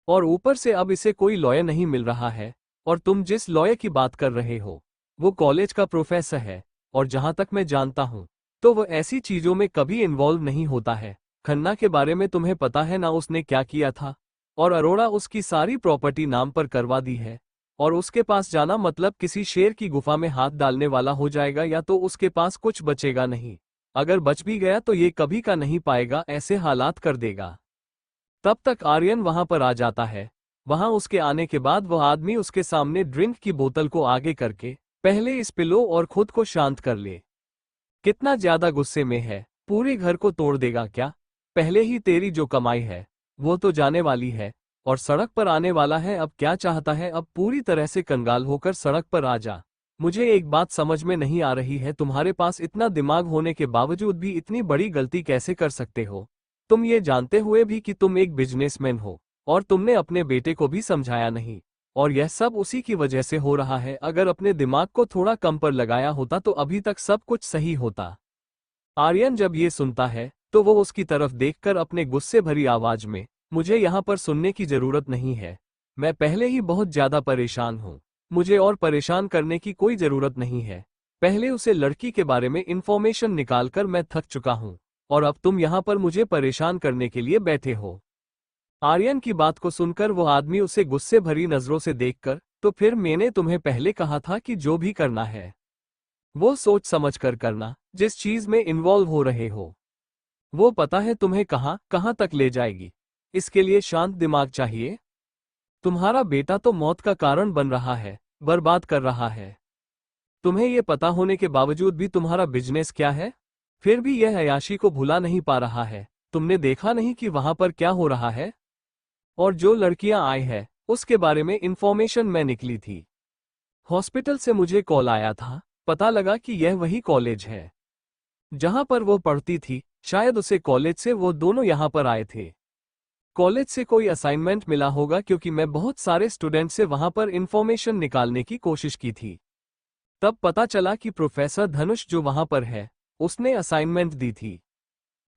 और ऊपर से अब इसे कोई लॉयर नहीं मिल रहा है। और तुम जिस लॉयर की बात कर रहे हो वो कॉलेज का प्रोफेसर है, और जहां तक मैं जानता हूं तो वो ऐसी चीजों में कभी इन्वॉल्व नहीं होता है। खन्ना के बारे में तुम्हें पता है ना, उसने क्या किया था। और अरोड़ा उसकी सारी प्रॉपर्टी नाम पर करवा दी है। और उसके पास जाना मतलब किसी शेर की गुफा में हाथ डालने वाला हो जाएगा, या तो उसके पास कुछ बचेगा नहीं। अगर बच भी गया तो ये कभी का नहीं पाएगा, ऐसे हालात कर देगा। तब तक आर्यन वहां पर आ जाता है। वहां उसके आने के बाद वह आदमी उसके सामने ड्रिंक की बोतल को आगे करके, पहले इस पिलो और खुद को शांत कर ले। कितना ज्यादा गुस्से में है, पूरे घर को तोड़ देगा क्या। पहले ही तेरी जो कमाई है वो तो जाने वाली है, और सड़क पर आने वाला है। अब क्या चाहता है, अब पूरी तरह से कंगाल होकर सड़क पर आ जा। मुझे एक बात समझ में नहीं आ रही है, तुम्हारे पास इतना दिमाग होने के बावजूद भी इतनी बड़ी गलती कैसे कर सकते हो। तुम ये जानते हुए भी कि तुम एक बिजनेसमैन हो, और तुमने अपने बेटे को भी समझाया नहीं। और यह सब उसी की वजह से हो रहा है। अगर अपने दिमाग को थोड़ा कम पर लगाया होता तो अभी तक सब कुछ सही होता। आर्यन जब ये सुनता है तो वो उसकी तरफ देखकर अपने गुस्से भरी आवाज में, मुझे यहाँ पर सुनने की जरूरत नहीं है। मैं पहले ही बहुत ज्यादा परेशान हूँ। मुझे और परेशान करने की कोई जरूरत नहीं है। पहले उसे लड़की के बारे में इंफॉर्मेशन निकालकर मैं थक चुका हूँ, और अब तुम यहाँ पर मुझे परेशान करने के लिए बैठे हो। आर्यन की बात को सुनकर वो आदमी उसे गुस्से भरी नजरों से देखकर, तो फिर मैंने तुम्हें पहले कहा था कि जो भी करना है वो सोच समझ कर करना। जिस चीज में इन्वॉल्व हो रहे हो वो पता है तुम्हें कहां कहां तक ले जाएगी। इसके लिए शांत दिमाग चाहिए। तुम्हारा बेटा तो मौत का कारण बन रहा है, बर्बाद कर रहा है। तुम्हें ये पता होने के बावजूद भी तुम्हारा बिजनेस क्या है, फिर भी यह अय्याशी को भुला नहीं पा रहा है। तुमने देखा नहीं कि वहां पर क्या हो रहा है। और जो लड़कियां आई है उसके बारे में इंफॉर्मेशन मैं निकली थी। हॉस्पिटल से मुझे कॉल आया था, पता लगा कि यह वही कॉलेज है जहां पर वो पढ़ती थी। शायद उसे कॉलेज से वो दोनों यहां पर आए थे। कॉलेज से कोई असाइनमेंट मिला होगा, क्योंकि मैं बहुत सारे स्टूडेंट से वहां पर इंफॉर्मेशन निकालने की कोशिश की थी। तब पता चला कि प्रोफेसर धनुष जो वहां पर है उसने असाइनमेंट दी थी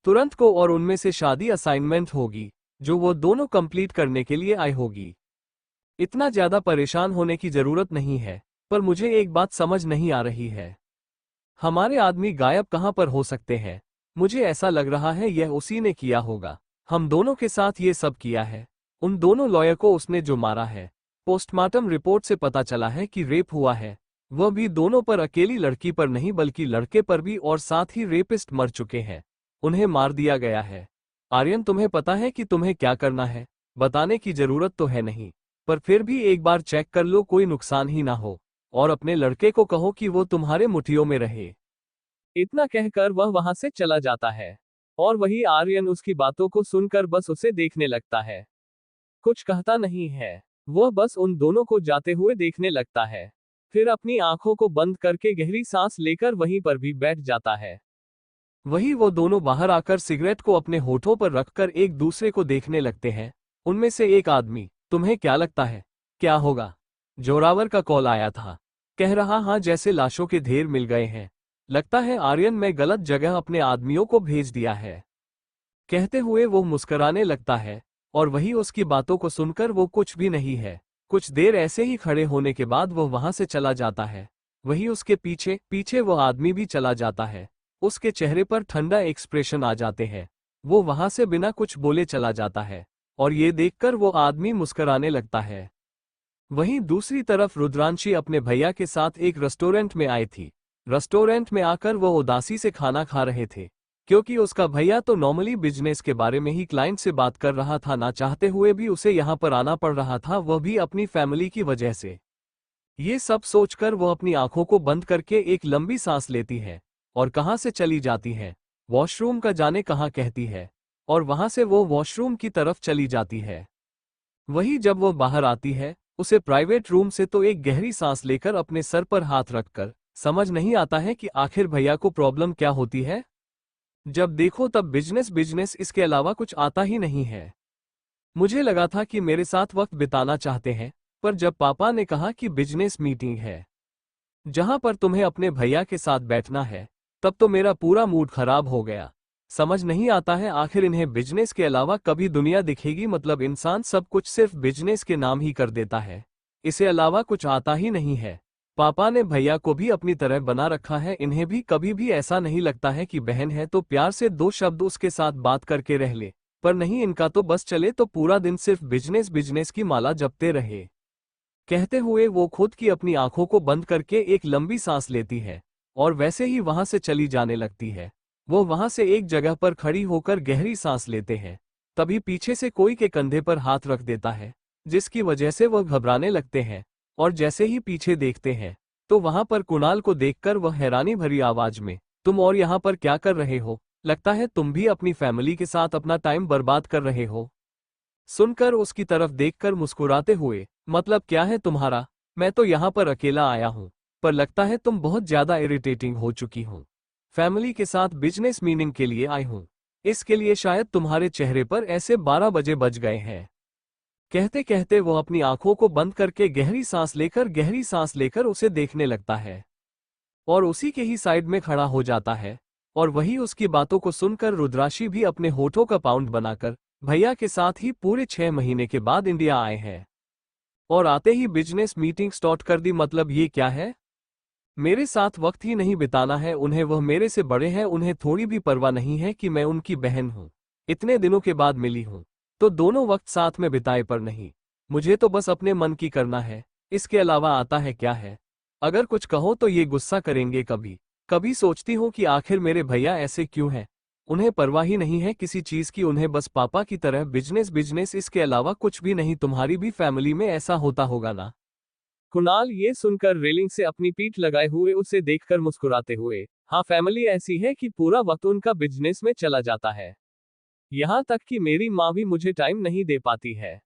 तुरंत को, और उनमें से शादी असाइनमेंट होगी जो वो दोनों कंप्लीट करने के लिए आई होगी। इतना ज्यादा परेशान होने की जरूरत नहीं है। पर मुझे एक बात समझ नहीं आ रही है, हमारे आदमी गायब कहां पर हो सकते हैं। मुझे ऐसा लग रहा है यह उसी ने किया होगा। हम दोनों के साथ ये सब किया है। उन दोनों लॉयर को उसने जो मारा है, पोस्टमार्टम रिपोर्ट से पता चला है कि रेप हुआ है। वह भी दोनों पर, अकेली लड़की पर नहीं बल्कि लड़के पर भी, और साथ ही रेपिस्ट मर चुके हैं। उन्हें मार दिया गया है। आर्यन तुम्हें पता है कि तुम्हें क्या करना है। बताने की जरूरत तो है नहीं, पर फिर भी एक बार चेक कर लो, कोई नुकसान ही ना हो। और अपने लड़के को कहो कि वो तुम्हारे मुट्ठियों में रहे। इतना कहकर वह वहां से चला जाता है। और वही आर्यन उसकी बातों को सुनकर बस उसे देखने लगता है, कुछ कहता नहीं है। वह बस उन दोनों को जाते हुए देखने लगता है, फिर अपनी आंखों को बंद करके गहरी सांस लेकर वहीं पर भी बैठ जाता है। वही वो दोनों बाहर आकर सिगरेट को अपने होठों पर रखकर एक दूसरे को देखने लगते हैं। उनमें से एक आदमी, तुम्हें क्या लगता है क्या होगा। जोरावर का कॉल आया था, कह रहा हाँ जैसे लाशों के ढेर मिल गए हैं। लगता है आर्यन में गलत जगह अपने आदमियों को भेज दिया है। कहते हुए वो मुस्कुराने लगता है, और वही उसकी बातों को सुनकर वो कुछ भी नहीं है। कुछ देर ऐसे ही खड़े होने के बाद वो वहां से चला जाता है। वही उसके पीछे पीछे वो आदमी भी चला जाता है। उसके चेहरे पर ठंडा एक्सप्रेशन आ जाते हैं। वो वहां से बिना कुछ बोले चला जाता है, और ये देखकर वो आदमी मुस्कुराने लगता है। वहीं दूसरी तरफ रुद्रांशी अपने भैया के साथ एक रेस्टोरेंट में आई थी। रेस्टोरेंट में आकर वो उदासी से खाना खा रहे थे, क्योंकि उसका भैया तो नॉर्मली बिजनेस के बारे में ही क्लाइंट से बात कर रहा था। ना चाहते हुए भी उसे यहाँ पर आना पड़ रहा था, वह भी अपनी फैमिली की वजह से। ये सब सोचकर वो अपनी आंखों को बंद करके एक लंबी सांस लेती है, और कहाँ से चली जाती है, वॉशरूम का जाने कहाँ कहती है, और वहां से वो वॉशरूम की तरफ चली जाती है। वही जब वो बाहर आती है, उसे प्राइवेट रूम से तो एक गहरी सांस लेकर अपने सर पर हाथ रखकर समझ नहीं आता है कि आखिर भैया को प्रॉब्लम क्या होती है। जब देखो तब बिजनेस बिजनेस, इसके अलावा कुछ आता ही नहीं है। मुझे लगा था कि मेरे साथ वक्त बिताना चाहते हैं, पर जब पापा ने कहा कि बिजनेस मीटिंग है जहां पर तुम्हें अपने भैया के साथ बैठना है, तब तो मेरा पूरा मूड खराब हो गया। समझ नहीं आता है आखिर इन्हें बिजनेस के अलावा कभी दुनिया दिखेगी। मतलब इंसान सब कुछ सिर्फ बिजनेस के नाम ही कर देता है, इसे अलावा कुछ आता ही नहीं है। पापा ने भैया को भी अपनी तरह बना रखा है, इन्हें भी कभी भी ऐसा नहीं लगता है कि बहन है तो प्यार से दो शब्द उसके साथ बात करके रह ले, पर नहीं, इनका तो बस चले तो पूरा दिन सिर्फ बिजनेस बिजनेस की माला जपते रहे। कहते हुए वो खुद की अपनी आंखों को बंद करके एक लंबी सांस लेती है और वैसे ही वहां से चली जाने लगती है। वो वहां से एक जगह पर खड़ी होकर गहरी सांस लेते हैं, तभी पीछे से कोई के कंधे पर हाथ रख देता है, जिसकी वजह से वह घबराने लगते हैं। और जैसे ही पीछे देखते हैं तो वहां पर कुणाल को देखकर वह हैरानी भरी आवाज में, तुम और यहाँ पर क्या कर रहे हो? लगता है तुम भी अपनी फैमिली के साथ अपना टाइम बर्बाद कर रहे हो। सुनकर उसकी तरफ देखकर मुस्कुराते हुए, मतलब क्या है तुम्हारा? मैं तो यहाँ पर अकेला आया हूँ, पर लगता है तुम बहुत ज्यादा इरिटेटिंग हो चुकी हो। फैमिली के साथ बिजनेस मीटिंग के लिए आई हूँ, इसके लिए शायद तुम्हारे चेहरे पर ऐसे 12 बजे बज गए हैं। कहते कहते वो अपनी आंखों को बंद करके गहरी सांस लेकर उसे देखने लगता है और उसी के ही साइड में खड़ा हो जाता है। और वही उसकी बातों को सुनकर रुद्राशी भी अपने होठों का पाउंड बनाकर भैया के साथ ही पूरे 6 महीने के बाद इंडिया आए हैं और आते ही बिजनेस मीटिंग स्टार्ट कर दी। मतलब ये क्या है? मेरे साथ वक्त ही नहीं बिताना है उन्हें? वह मेरे से बड़े हैं, उन्हें थोड़ी भी परवाह नहीं है कि मैं उनकी बहन हूँ। इतने दिनों के बाद मिली हूँ तो दोनों वक्त साथ में बिताए, पर नहीं, मुझे तो बस अपने मन की करना है, इसके अलावा आता है क्या है? अगर कुछ कहो तो ये गुस्सा करेंगे। कभी कभी सोचती हूँ कि आखिर मेरे भैया ऐसे क्यों हैं, उन्हें परवाह ही नहीं है किसी चीज की, उन्हें बस पापा की तरह बिजनेस बिजनेस, इसके अलावा कुछ भी नहीं। तुम्हारी भी फैमिली में ऐसा होता होगा ना? कुणाल ये सुनकर रेलिंग से अपनी पीठ लगाए हुए उसे देखकर मुस्कुराते हुए, हाँ, फैमिली ऐसी है कि पूरा वक्त उनका बिजनेस में चला जाता है। यहाँ तक कि मेरी माँ भी मुझे टाइम नहीं दे पाती है।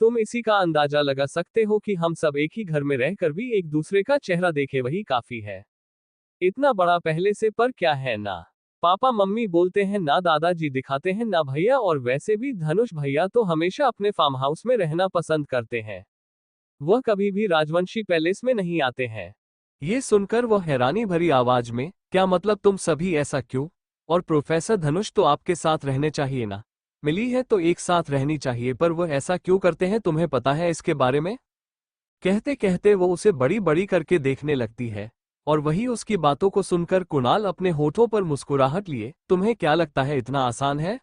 तुम इसी का अंदाजा लगा सकते हो कि हम सब एक ही घर में रहकर भी एक दूसरे का चेहरा देखे वही काफी है। इतना बड़ा पहले से पर क्या है, ना पापा मम्मी बोलते हैं ना दादाजी दिखाते हैं ना भैया, और वैसे भी धनुष भैया तो हमेशा अपने फार्म हाउस में रहना पसंद करते हैं, वह कभी भी राजवंशी पैलेस में नहीं आते हैं। ये सुनकर वह हैरानी भरी आवाज में, क्या मतलब तुम सभी ऐसा क्यों? और प्रोफेसर धनुष तो आपके साथ रहने चाहिए ना, मिली है तो एक साथ रहनी चाहिए, पर वह ऐसा क्यों करते हैं, तुम्हें पता है इसके बारे में? कहते कहते वो उसे बड़ी बड़ी करके देखने लगती है और वही उसकी बातों को सुनकर कुणाल अपने होठों पर मुस्कुराहट लिए, तुम्हें क्या लगता है इतना आसान है?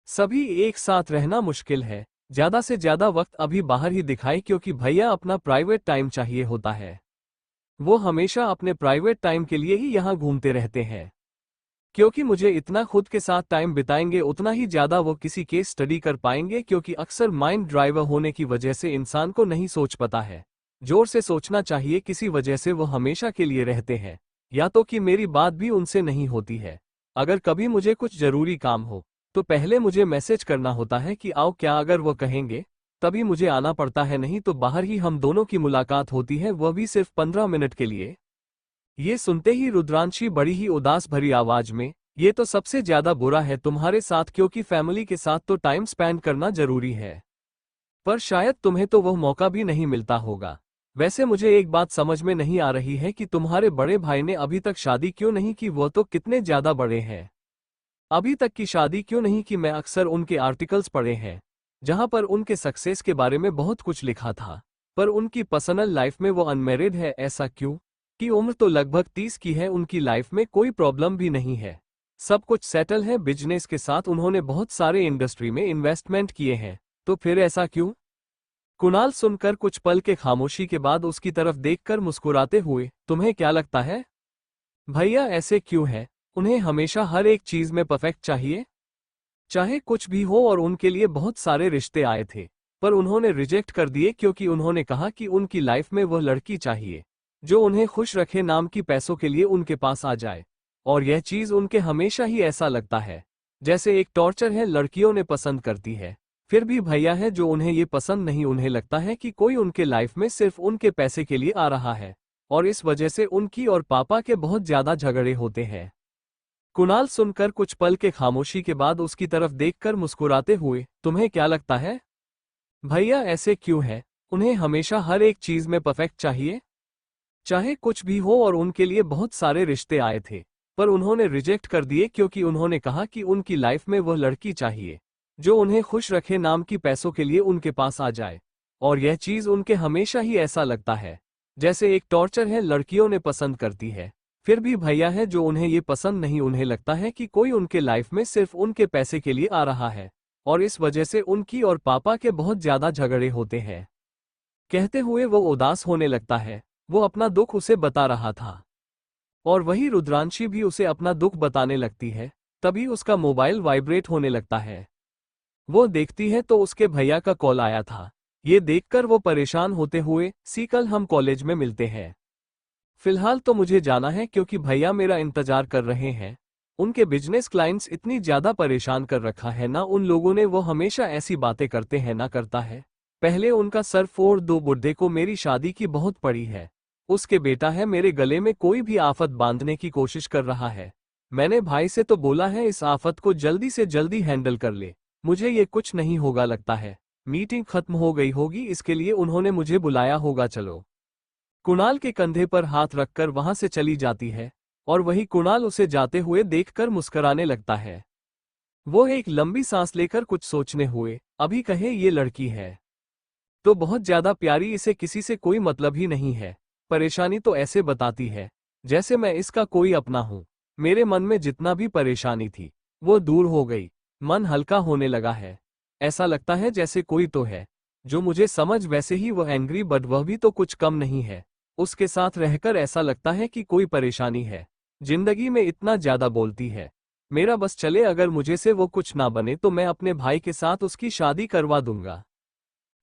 सभी एक साथ रहना मुश्किल है, ज्यादा से ज्यादा वक्त अभी बाहर ही दिखाए, क्योंकि भैया अपना प्राइवेट टाइम चाहिए होता है। वो हमेशा अपने प्राइवेट टाइम के लिए ही यहाँ घूमते रहते हैं, क्योंकि मुझे इतना खुद के साथ टाइम बिताएंगे उतना ही ज्यादा वो किसी केस स्टडी कर पाएंगे, क्योंकि अक्सर माइंड ड्राइवर होने की वजह से इंसान को नहीं सोच पाता है। जोर से सोचना चाहिए, किसी वजह से वो हमेशा के लिए रहते हैं, या तो कि मेरी बात भी उनसे नहीं होती है। अगर कभी मुझे कुछ जरूरी काम हो तो पहले मुझे मैसेज करना होता है कि आओ, क्या अगर वो कहेंगे तभी मुझे आना पड़ता है, नहीं तो बाहर ही हम दोनों की मुलाकात होती है, वह भी सिर्फ 15 मिनट के लिए। ये सुनते ही रुद्रांशी बड़ी ही उदास भरी आवाज में, ये तो सबसे ज्यादा बुरा है तुम्हारे साथ, क्योंकि फैमिली के साथ तो टाइम स्पेंड करना जरूरी है, पर शायद तुम्हें तो वह मौका भी नहीं मिलता होगा। वैसे मुझे एक बात समझ में नहीं आ रही है कि तुम्हारे बड़े भाई ने अभी तक शादी क्यों नहीं की, वो तो कितने ज्यादा बड़े हैं, अभी तक की शादी क्यों नहीं की? मैं अक्सर उनके आर्टिकल्स पढ़े हैं जहां पर उनके सक्सेस के बारे में बहुत कुछ लिखा था, पर उनकी पर्सनल लाइफ में वो अनमैरिड है, ऐसा क्यों? कि उम्र तो लगभग 30 की है, उनकी लाइफ में कोई प्रॉब्लम भी नहीं है, सब कुछ सेटल है, बिजनेस के साथ उन्होंने बहुत सारे इंडस्ट्री में इन्वेस्टमेंट किए हैं, तो फिर ऐसा क्यों? कुणाल सुनकर कुछ पल के खामोशी के बाद उसकी तरफ देखकर मुस्कुराते हुए, तुम्हें क्या लगता है भैया ऐसे क्यों है? उन्हें हमेशा हर एक चीज में परफेक्ट चाहिए, चाहे कुछ भी हो, और उनके लिए बहुत सारे रिश्ते आए थे पर उन्होंने रिजेक्ट कर दिए, क्योंकि उन्होंने कहा कि उनकी लाइफ में वह लड़की चाहिए जो उन्हें खुश रखे, नाम की पैसों के लिए उनके पास आ जाए। और यह चीज उनके हमेशा ही ऐसा लगता है जैसे एक टॉर्चर है, लड़कियों ने पसंद करती है, फिर भी भैया है जो उन्हें ये पसंद नहीं, उन्हें लगता है कि कोई उनके लाइफ में सिर्फ उनके पैसे के लिए आ रहा है, और इस वजह से उनकी और पापा के बहुत ज्यादा झगड़े होते हैं। कुणाल सुनकर कुछ पल के खामोशी के बाद उसकी तरफ देखकर मुस्कुराते हुए, तुम्हें क्या लगता है भैया ऐसे क्यों है? उन्हें हमेशा हर एक चीज में परफेक्ट चाहिए, चाहे कुछ भी हो। और उनके लिए बहुत सारे रिश्ते आए थे, पर उन्होंने रिजेक्ट कर दिए क्योंकि उन्होंने कहा कि उनकी लाइफ में वह लड़की चाहिए जो उन्हें खुश रखे, नाम की पैसों के लिए उनके पास आ जाए। और यह चीज उनके हमेशा ही ऐसा लगता है जैसे एक टॉर्चर है, लड़कियों ने पसंद करती है, फिर भी भैया है जो उन्हें ये पसंद नहीं। उन्हें लगता है कि कोई उनके लाइफ में सिर्फ उनके पैसे के लिए आ रहा है, और इस वजह से उनकी और पापा के बहुत ज्यादा झगड़े होते हैं। कहते हुए वो उदास होने लगता है। वो अपना दुख उसे बता रहा था, और वही रुद्रांशी भी उसे अपना दुख बताने लगती है। तभी उसका मोबाइल वाइब्रेट होने लगता है। वो देखती है तो उसके भैया का कॉल आया था। ये देखकर वो परेशान होते हुए, सी कल हम कॉलेज में मिलते हैं, फिलहाल तो मुझे जाना है क्योंकि भैया मेरा इंतजार कर रहे हैं। उनके बिजनेस क्लाइंट्स इतनी ज्यादा परेशान कर रखा है ना उन लोगों ने, वो हमेशा ऐसी बातें करते हैं ना करता है। पहले उनका सर फोड़ दो, बुड्ढे को मेरी शादी की बहुत पड़ी है। उसके बेटा है, मेरे गले में कोई भी आफत बांधने की कोशिश कर रहा है। मैंने भाई से तो बोला है इस आफत को जल्दी से जल्दी हैंडल कर ले, मुझे ये कुछ नहीं होगा लगता है। मीटिंग खत्म हो गई होगी, इसके लिए उन्होंने मुझे बुलाया होगा, चलो। कुणाल के कंधे पर हाथ रखकर वहां से चली जाती है, और वही कुणाल उसे जाते हुए देखकर मुस्कुराने लगता है। वो एक लंबी सांस लेकर कुछ सोचने हुए, अभी कहे ये लड़की है तो बहुत ज्यादा प्यारी, इसे किसी से कोई मतलब ही नहीं है। परेशानी तो ऐसे बताती है जैसे मैं इसका कोई अपना हूं। मेरे मन में जितना भी परेशानी थी वो दूर हो गई, मन हल्का होने लगा है। ऐसा लगता है जैसे कोई तो है जो मुझे समझ, वैसे ही वह एंग्री, बट वह भी तो कुछ कम नहीं है। उसके साथ रहकर ऐसा लगता है कि कोई परेशानी है, जिंदगी में इतना ज्यादा बोलती है। मेरा बस चले, अगर मुझे से वो कुछ ना बने तो मैं अपने भाई के साथ उसकी शादी करवा दूंगा।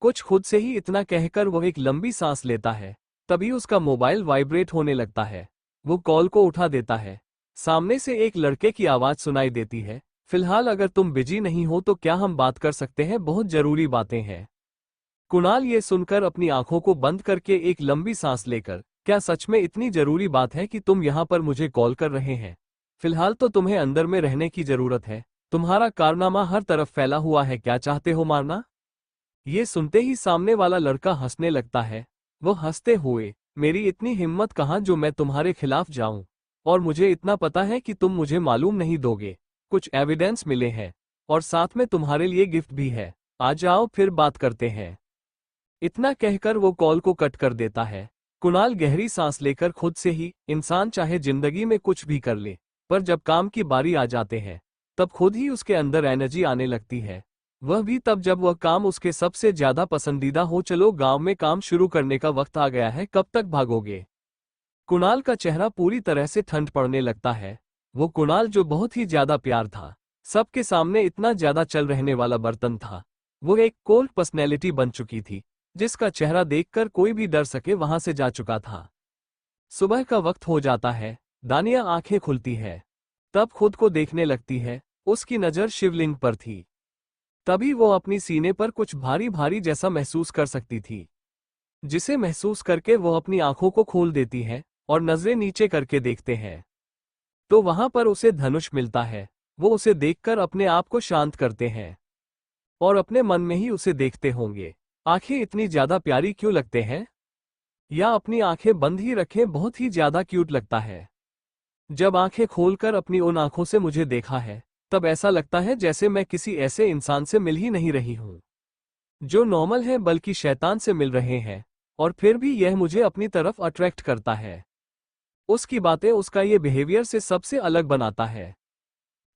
कुछ खुद से ही इतना कहकर वो एक लंबी सांस लेता है। तभी उसका मोबाइल वाइब्रेट होने लगता है। वो कॉल को उठा देता है। सामने से एक लड़के की आवाज सुनाई देती है, फिलहाल अगर तुम बिजी नहीं हो तो क्या हम बात कर सकते हैं, बहुत जरूरी बातें हैं। कुणाल ये सुनकर अपनी आंखों को बंद करके एक लंबी सांस लेकर, क्या सच में इतनी जरूरी बात है कि तुम यहाँ पर मुझे कॉल कर रहे हैं? फिलहाल तो तुम्हें अंदर में रहने की जरूरत है, तुम्हारा कारनामा हर तरफ फैला हुआ है, क्या चाहते हो, मारना? ये सुनते ही सामने वाला लड़का हंसने लगता है। वो हंसते हुए, मेरी इतनी हिम्मत कहाँ जो मैं तुम्हारे खिलाफ जाऊं, और मुझे इतना पता है कि तुम मुझे मालूम नहीं दोगे। कुछ एविडेंस मिले हैं, और साथ में तुम्हारे लिए गिफ्ट भी है, आ जाओ फिर बात करते हैं। इतना कहकर वो कॉल को कट कर देता है। कुणाल गहरी सांस लेकर खुद से ही, इंसान चाहे जिंदगी में कुछ भी कर ले, पर जब काम की बारी आ जाते हैं तब खुद ही उसके अंदर एनर्जी आने लगती है। वह भी तब जब वह काम उसके सबसे ज्यादा पसंदीदा हो। चलो गांव में काम शुरू करने का वक्त आ गया है, कब तक भागोगे? कुणाल का चेहरा पूरी तरह से ठंड पड़ने लगता है। वो कुणाल जो बहुत ही ज्यादा प्यार था, सबके सामने इतना ज्यादा चल रहने वाला बर्तन था। वो एक कोल्ड पर्सनैलिटी बन चुकी थी, जिसका चेहरा देखकर कोई भी डर सके वहां से जा चुका था। सुबह का वक्त हो जाता है, दानिया आंखें खुलती है, तब खुद को देखने लगती है। उसकी नजर शिवलिंग पर थी। तभी वो अपनी सीने पर कुछ भारी भारी जैसा महसूस कर सकती थी, जिसे महसूस करके वो अपनी आंखों को खोल देती है और नजरें नीचे करके देखते हैं तो वहां पर उसे धनुष मिलता है। वो उसे देखकर अपने आप को शांत करते हैं और अपने मन में ही उसे देखते होंगे, आंखें इतनी ज्यादा प्यारी क्यों लगते हैं, या अपनी आंखें बंद ही रखें, बहुत ही ज्यादा क्यूट लगता है। जब आंखें खोलकर अपनी उन आंखों से मुझे देखा है तब ऐसा लगता है जैसे मैं किसी ऐसे इंसान से मिल ही नहीं रही हूं जो नॉर्मल है, बल्कि शैतान से मिल रहे हैं। और फिर भी यह मुझे अपनी तरफ अट्रैक्ट करता है। उसकी बातें, उसका ये बिहेवियर से सबसे अलग बनाता है।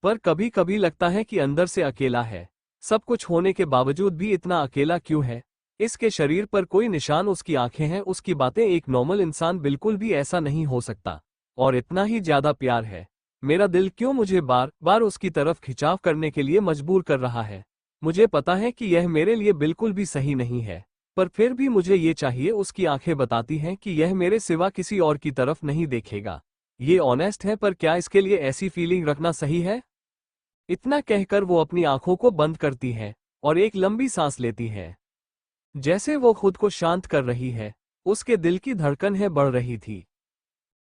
पर कभी कभी लगता है कि अंदर से अकेला है, सब कुछ होने के बावजूद भी इतना अकेला क्यों है। इसके शरीर पर कोई निशान, उसकी आंखें हैं, उसकी बातें, एक नॉर्मल इंसान बिल्कुल भी ऐसा नहीं हो सकता। और इतना ही ज्यादा प्यार है। मेरा दिल क्यों मुझे बार बार उसकी तरफ खिंचाव करने के लिए मजबूर कर रहा है। मुझे पता है कि यह मेरे लिए बिल्कुल भी सही नहीं है, पर फिर भी मुझे ये चाहिए। उसकी आंखें बताती हैं कि यह मेरे सिवा किसी और की तरफ नहीं देखेगा। ये ऑनेस्ट है, पर क्या इसके लिए ऐसी फीलिंग रखना सही है? इतना कहकर वो अपनी आंखों को बंद करती है और एक लंबी सांस लेती है, जैसे वो खुद को शांत कर रही है। उसके दिल की धड़कन है बढ़ रही थी।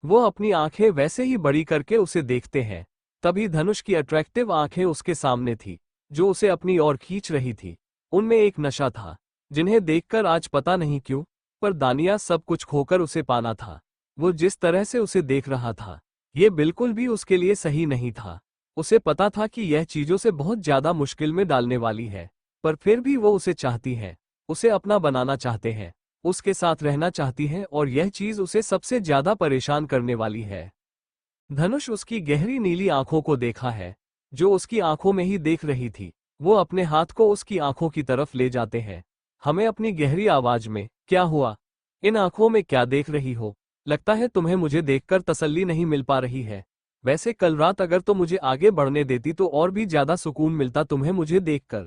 वो अपनी आंखें वैसे ही बड़ी करके उसे देखते हैं। तभी धनुष की अट्रैक्टिव आंखें उसके सामने थी, जो उसे अपनी ओर खींच रही थी। उनमें एक नशा था, जिन्हें देखकर आज पता नहीं क्यों, पर दानिया सब कुछ खोकर उसे पाना था। वो जिस तरह से उसे देख रहा था, ये बिल्कुल भी उसके लिए सही नहीं था। उसे पता था कि यह चीजों से बहुत ज्यादा मुश्किल में डालने वाली है, पर फिर भी वो उसे चाहती है, उसे अपना बनाना चाहते हैं, उसके साथ रहना चाहती है, और यह चीज उसे सबसे ज्यादा परेशान करने वाली है। धनुष उसकी गहरी नीली आंखों को देखा है, जो उसकी आंखों में ही देख रही थी। वो अपने हाथ को उसकी आंखों की तरफ ले जाते हैं। हमें अपनी गहरी आवाज में, क्या हुआ? इन आंखों में क्या देख रही हो? लगता है तुम्हें मुझे देखकर तसल्ली नहीं मिल पा रही है। वैसे कल रात अगर तो मुझे आगे बढ़ने देती तो और भी ज्यादा सुकून मिलता तुम्हें मुझे देखकर।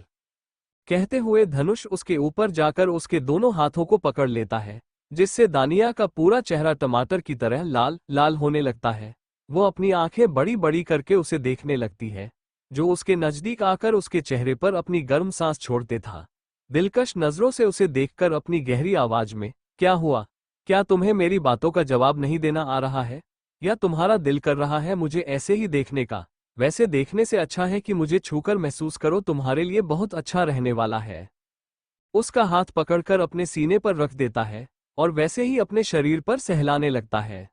कहते हुए धनुष उसके ऊपर जाकर उसके दोनों हाथों को पकड़ लेता है, जिससे दानिया का पूरा चेहरा टमाटर की तरह लाल लाल होने लगता है। वो अपनी आंखें बड़ी बड़ी करके उसे देखने लगती है, जो उसके नजदीक आकर उसके चेहरे पर अपनी गर्म सांस छोड़ते था। दिलकश नजरों से उसे देखकर अपनी गहरी आवाज में, क्या हुआ? क्या तुम्हें मेरी बातों का जवाब नहीं देना आ रहा है, या तुम्हारा दिल कर रहा है मुझे ऐसे ही देखने का? वैसे देखने से अच्छा है कि मुझे छूकर महसूस करो, तुम्हारे लिए बहुत अच्छा रहने वाला है। उसका हाथ पकड़कर अपने सीने पर रख देता है, और वैसे ही अपने शरीर पर सहलाने लगता है।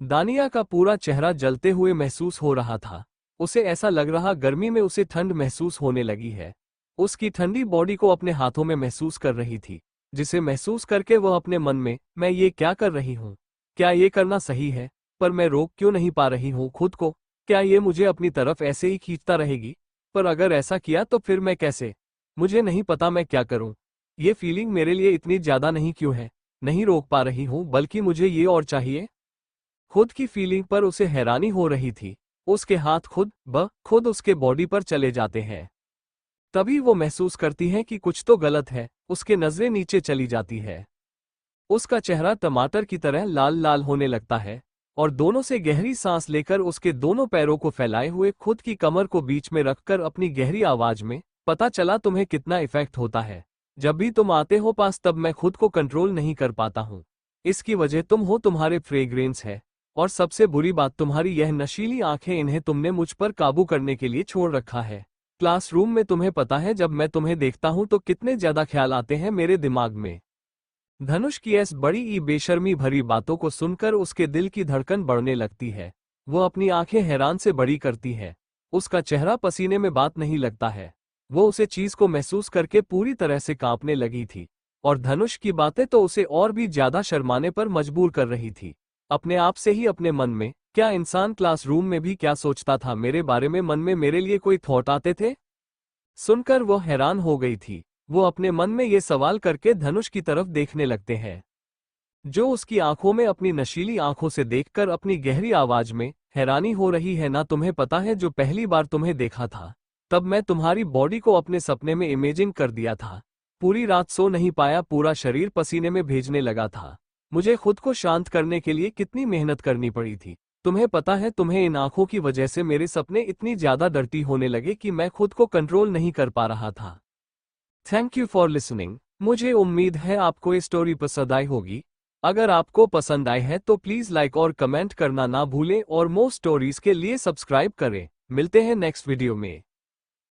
दानिया का पूरा चेहरा जलते हुए महसूस हो रहा था। उसे ऐसा लग रहा गर्मी में उसे ठंड महसूस होने लगी है। उसकी ठंडी बॉडी को अपने हाथों में महसूस कर रही थी, जिसे महसूस करके वह अपने मन में, मैं ये क्या कर रही हूँ? क्या ये करना सही है? पर मैं रोक क्यों नहीं पा रही हूँ खुद को? क्या ये मुझे अपनी तरफ ऐसे ही खींचता रहेगी? पर अगर ऐसा किया तो फिर मैं कैसे? मुझे नहीं पता मैं क्या करूं। ये फीलिंग मेरे लिए इतनी ज्यादा नहीं क्यों है? नहीं रोक पा रही हूं, बल्कि मुझे ये और चाहिए। खुद की फीलिंग पर उसे हैरानी हो रही थी। उसके हाथ खुद उसके बॉडी पर चले जाते हैं। तभी वो महसूस करती है कि कुछ तो गलत है। उसके नजरें नीचे चली जाती है। उसका चेहरा टमाटर की तरह लाल लाल होने लगता है, और दोनों से गहरी सांस लेकर उसके दोनों पैरों को फैलाए हुए खुद की कमर को बीच में रखकर अपनी गहरी आवाज में, पता चला तुम्हें कितना इफेक्ट होता है। जब भी तुम आते हो पास तब मैं खुद को कंट्रोल नहीं कर पाता हूँ। इसकी वजह तुम हो, तुम्हारे फ्रेग्रेंस है, और सबसे बुरी बात तुम्हारी यह नशीली आंखें, इन्हें तुमने मुझ पर काबू करने के लिए छोड़ रखा है। क्लासरूम में तुम्हें पता है जब मैं तुम्हें देखता हूं तो कितने ज्यादा ख्याल आते हैं मेरे दिमाग में। धनुष की ऐसी बड़ी बेशर्मी भरी बातों को सुनकर उसके दिल की धड़कन बढ़ने लगती है। वो अपनी आंखें हैरान से बड़ी करती है। उसका चेहरा पसीने में बात नहीं लगता है। वो उसे चीज को महसूस करके पूरी तरह से कांपने लगी थी, और धनुष की बातें तो उसे और भी ज्यादा शर्माने पर मजबूर कर रही थी। अपने आप से ही अपने मन में, क्या इंसान क्लासरूम में भी क्या सोचता था मेरे बारे में? मन में मेरे लिए कोई थॉट आते थे? सुनकर वो हैरान हो गई थी। वो अपने मन में ये सवाल करके धनुष की तरफ देखने लगते हैं, जो उसकी आंखों में अपनी नशीली आंखों से देखकर अपनी गहरी आवाज में, हैरानी हो रही है ना? तुम्हें पता है जो पहली बार तुम्हें देखा था, तब मैं तुम्हारी बॉडी को अपने सपने में इमेजिन कर दिया था। पूरी रात सो नहीं पाया, पूरा शरीर पसीने में भेजने लगा था। मुझे खुद को शांत करने के लिए कितनी मेहनत करनी पड़ी थी। तुम्हें पता है, तुम्हें इन आंखों की वजह से मेरे सपने इतनी ज्यादा डर्टी होने लगे कि मैं खुद को कंट्रोल नहीं कर पा रहा था। Thank you for listening. मुझे उम्मीद है आपको ये स्टोरी पसंद आई होगी। अगर आपको पसंद आई है तो प्लीज लाइक और कमेंट करना ना भूलें, और मोर स्टोरीज के लिए सब्सक्राइब करें। मिलते हैं नेक्स्ट वीडियो में।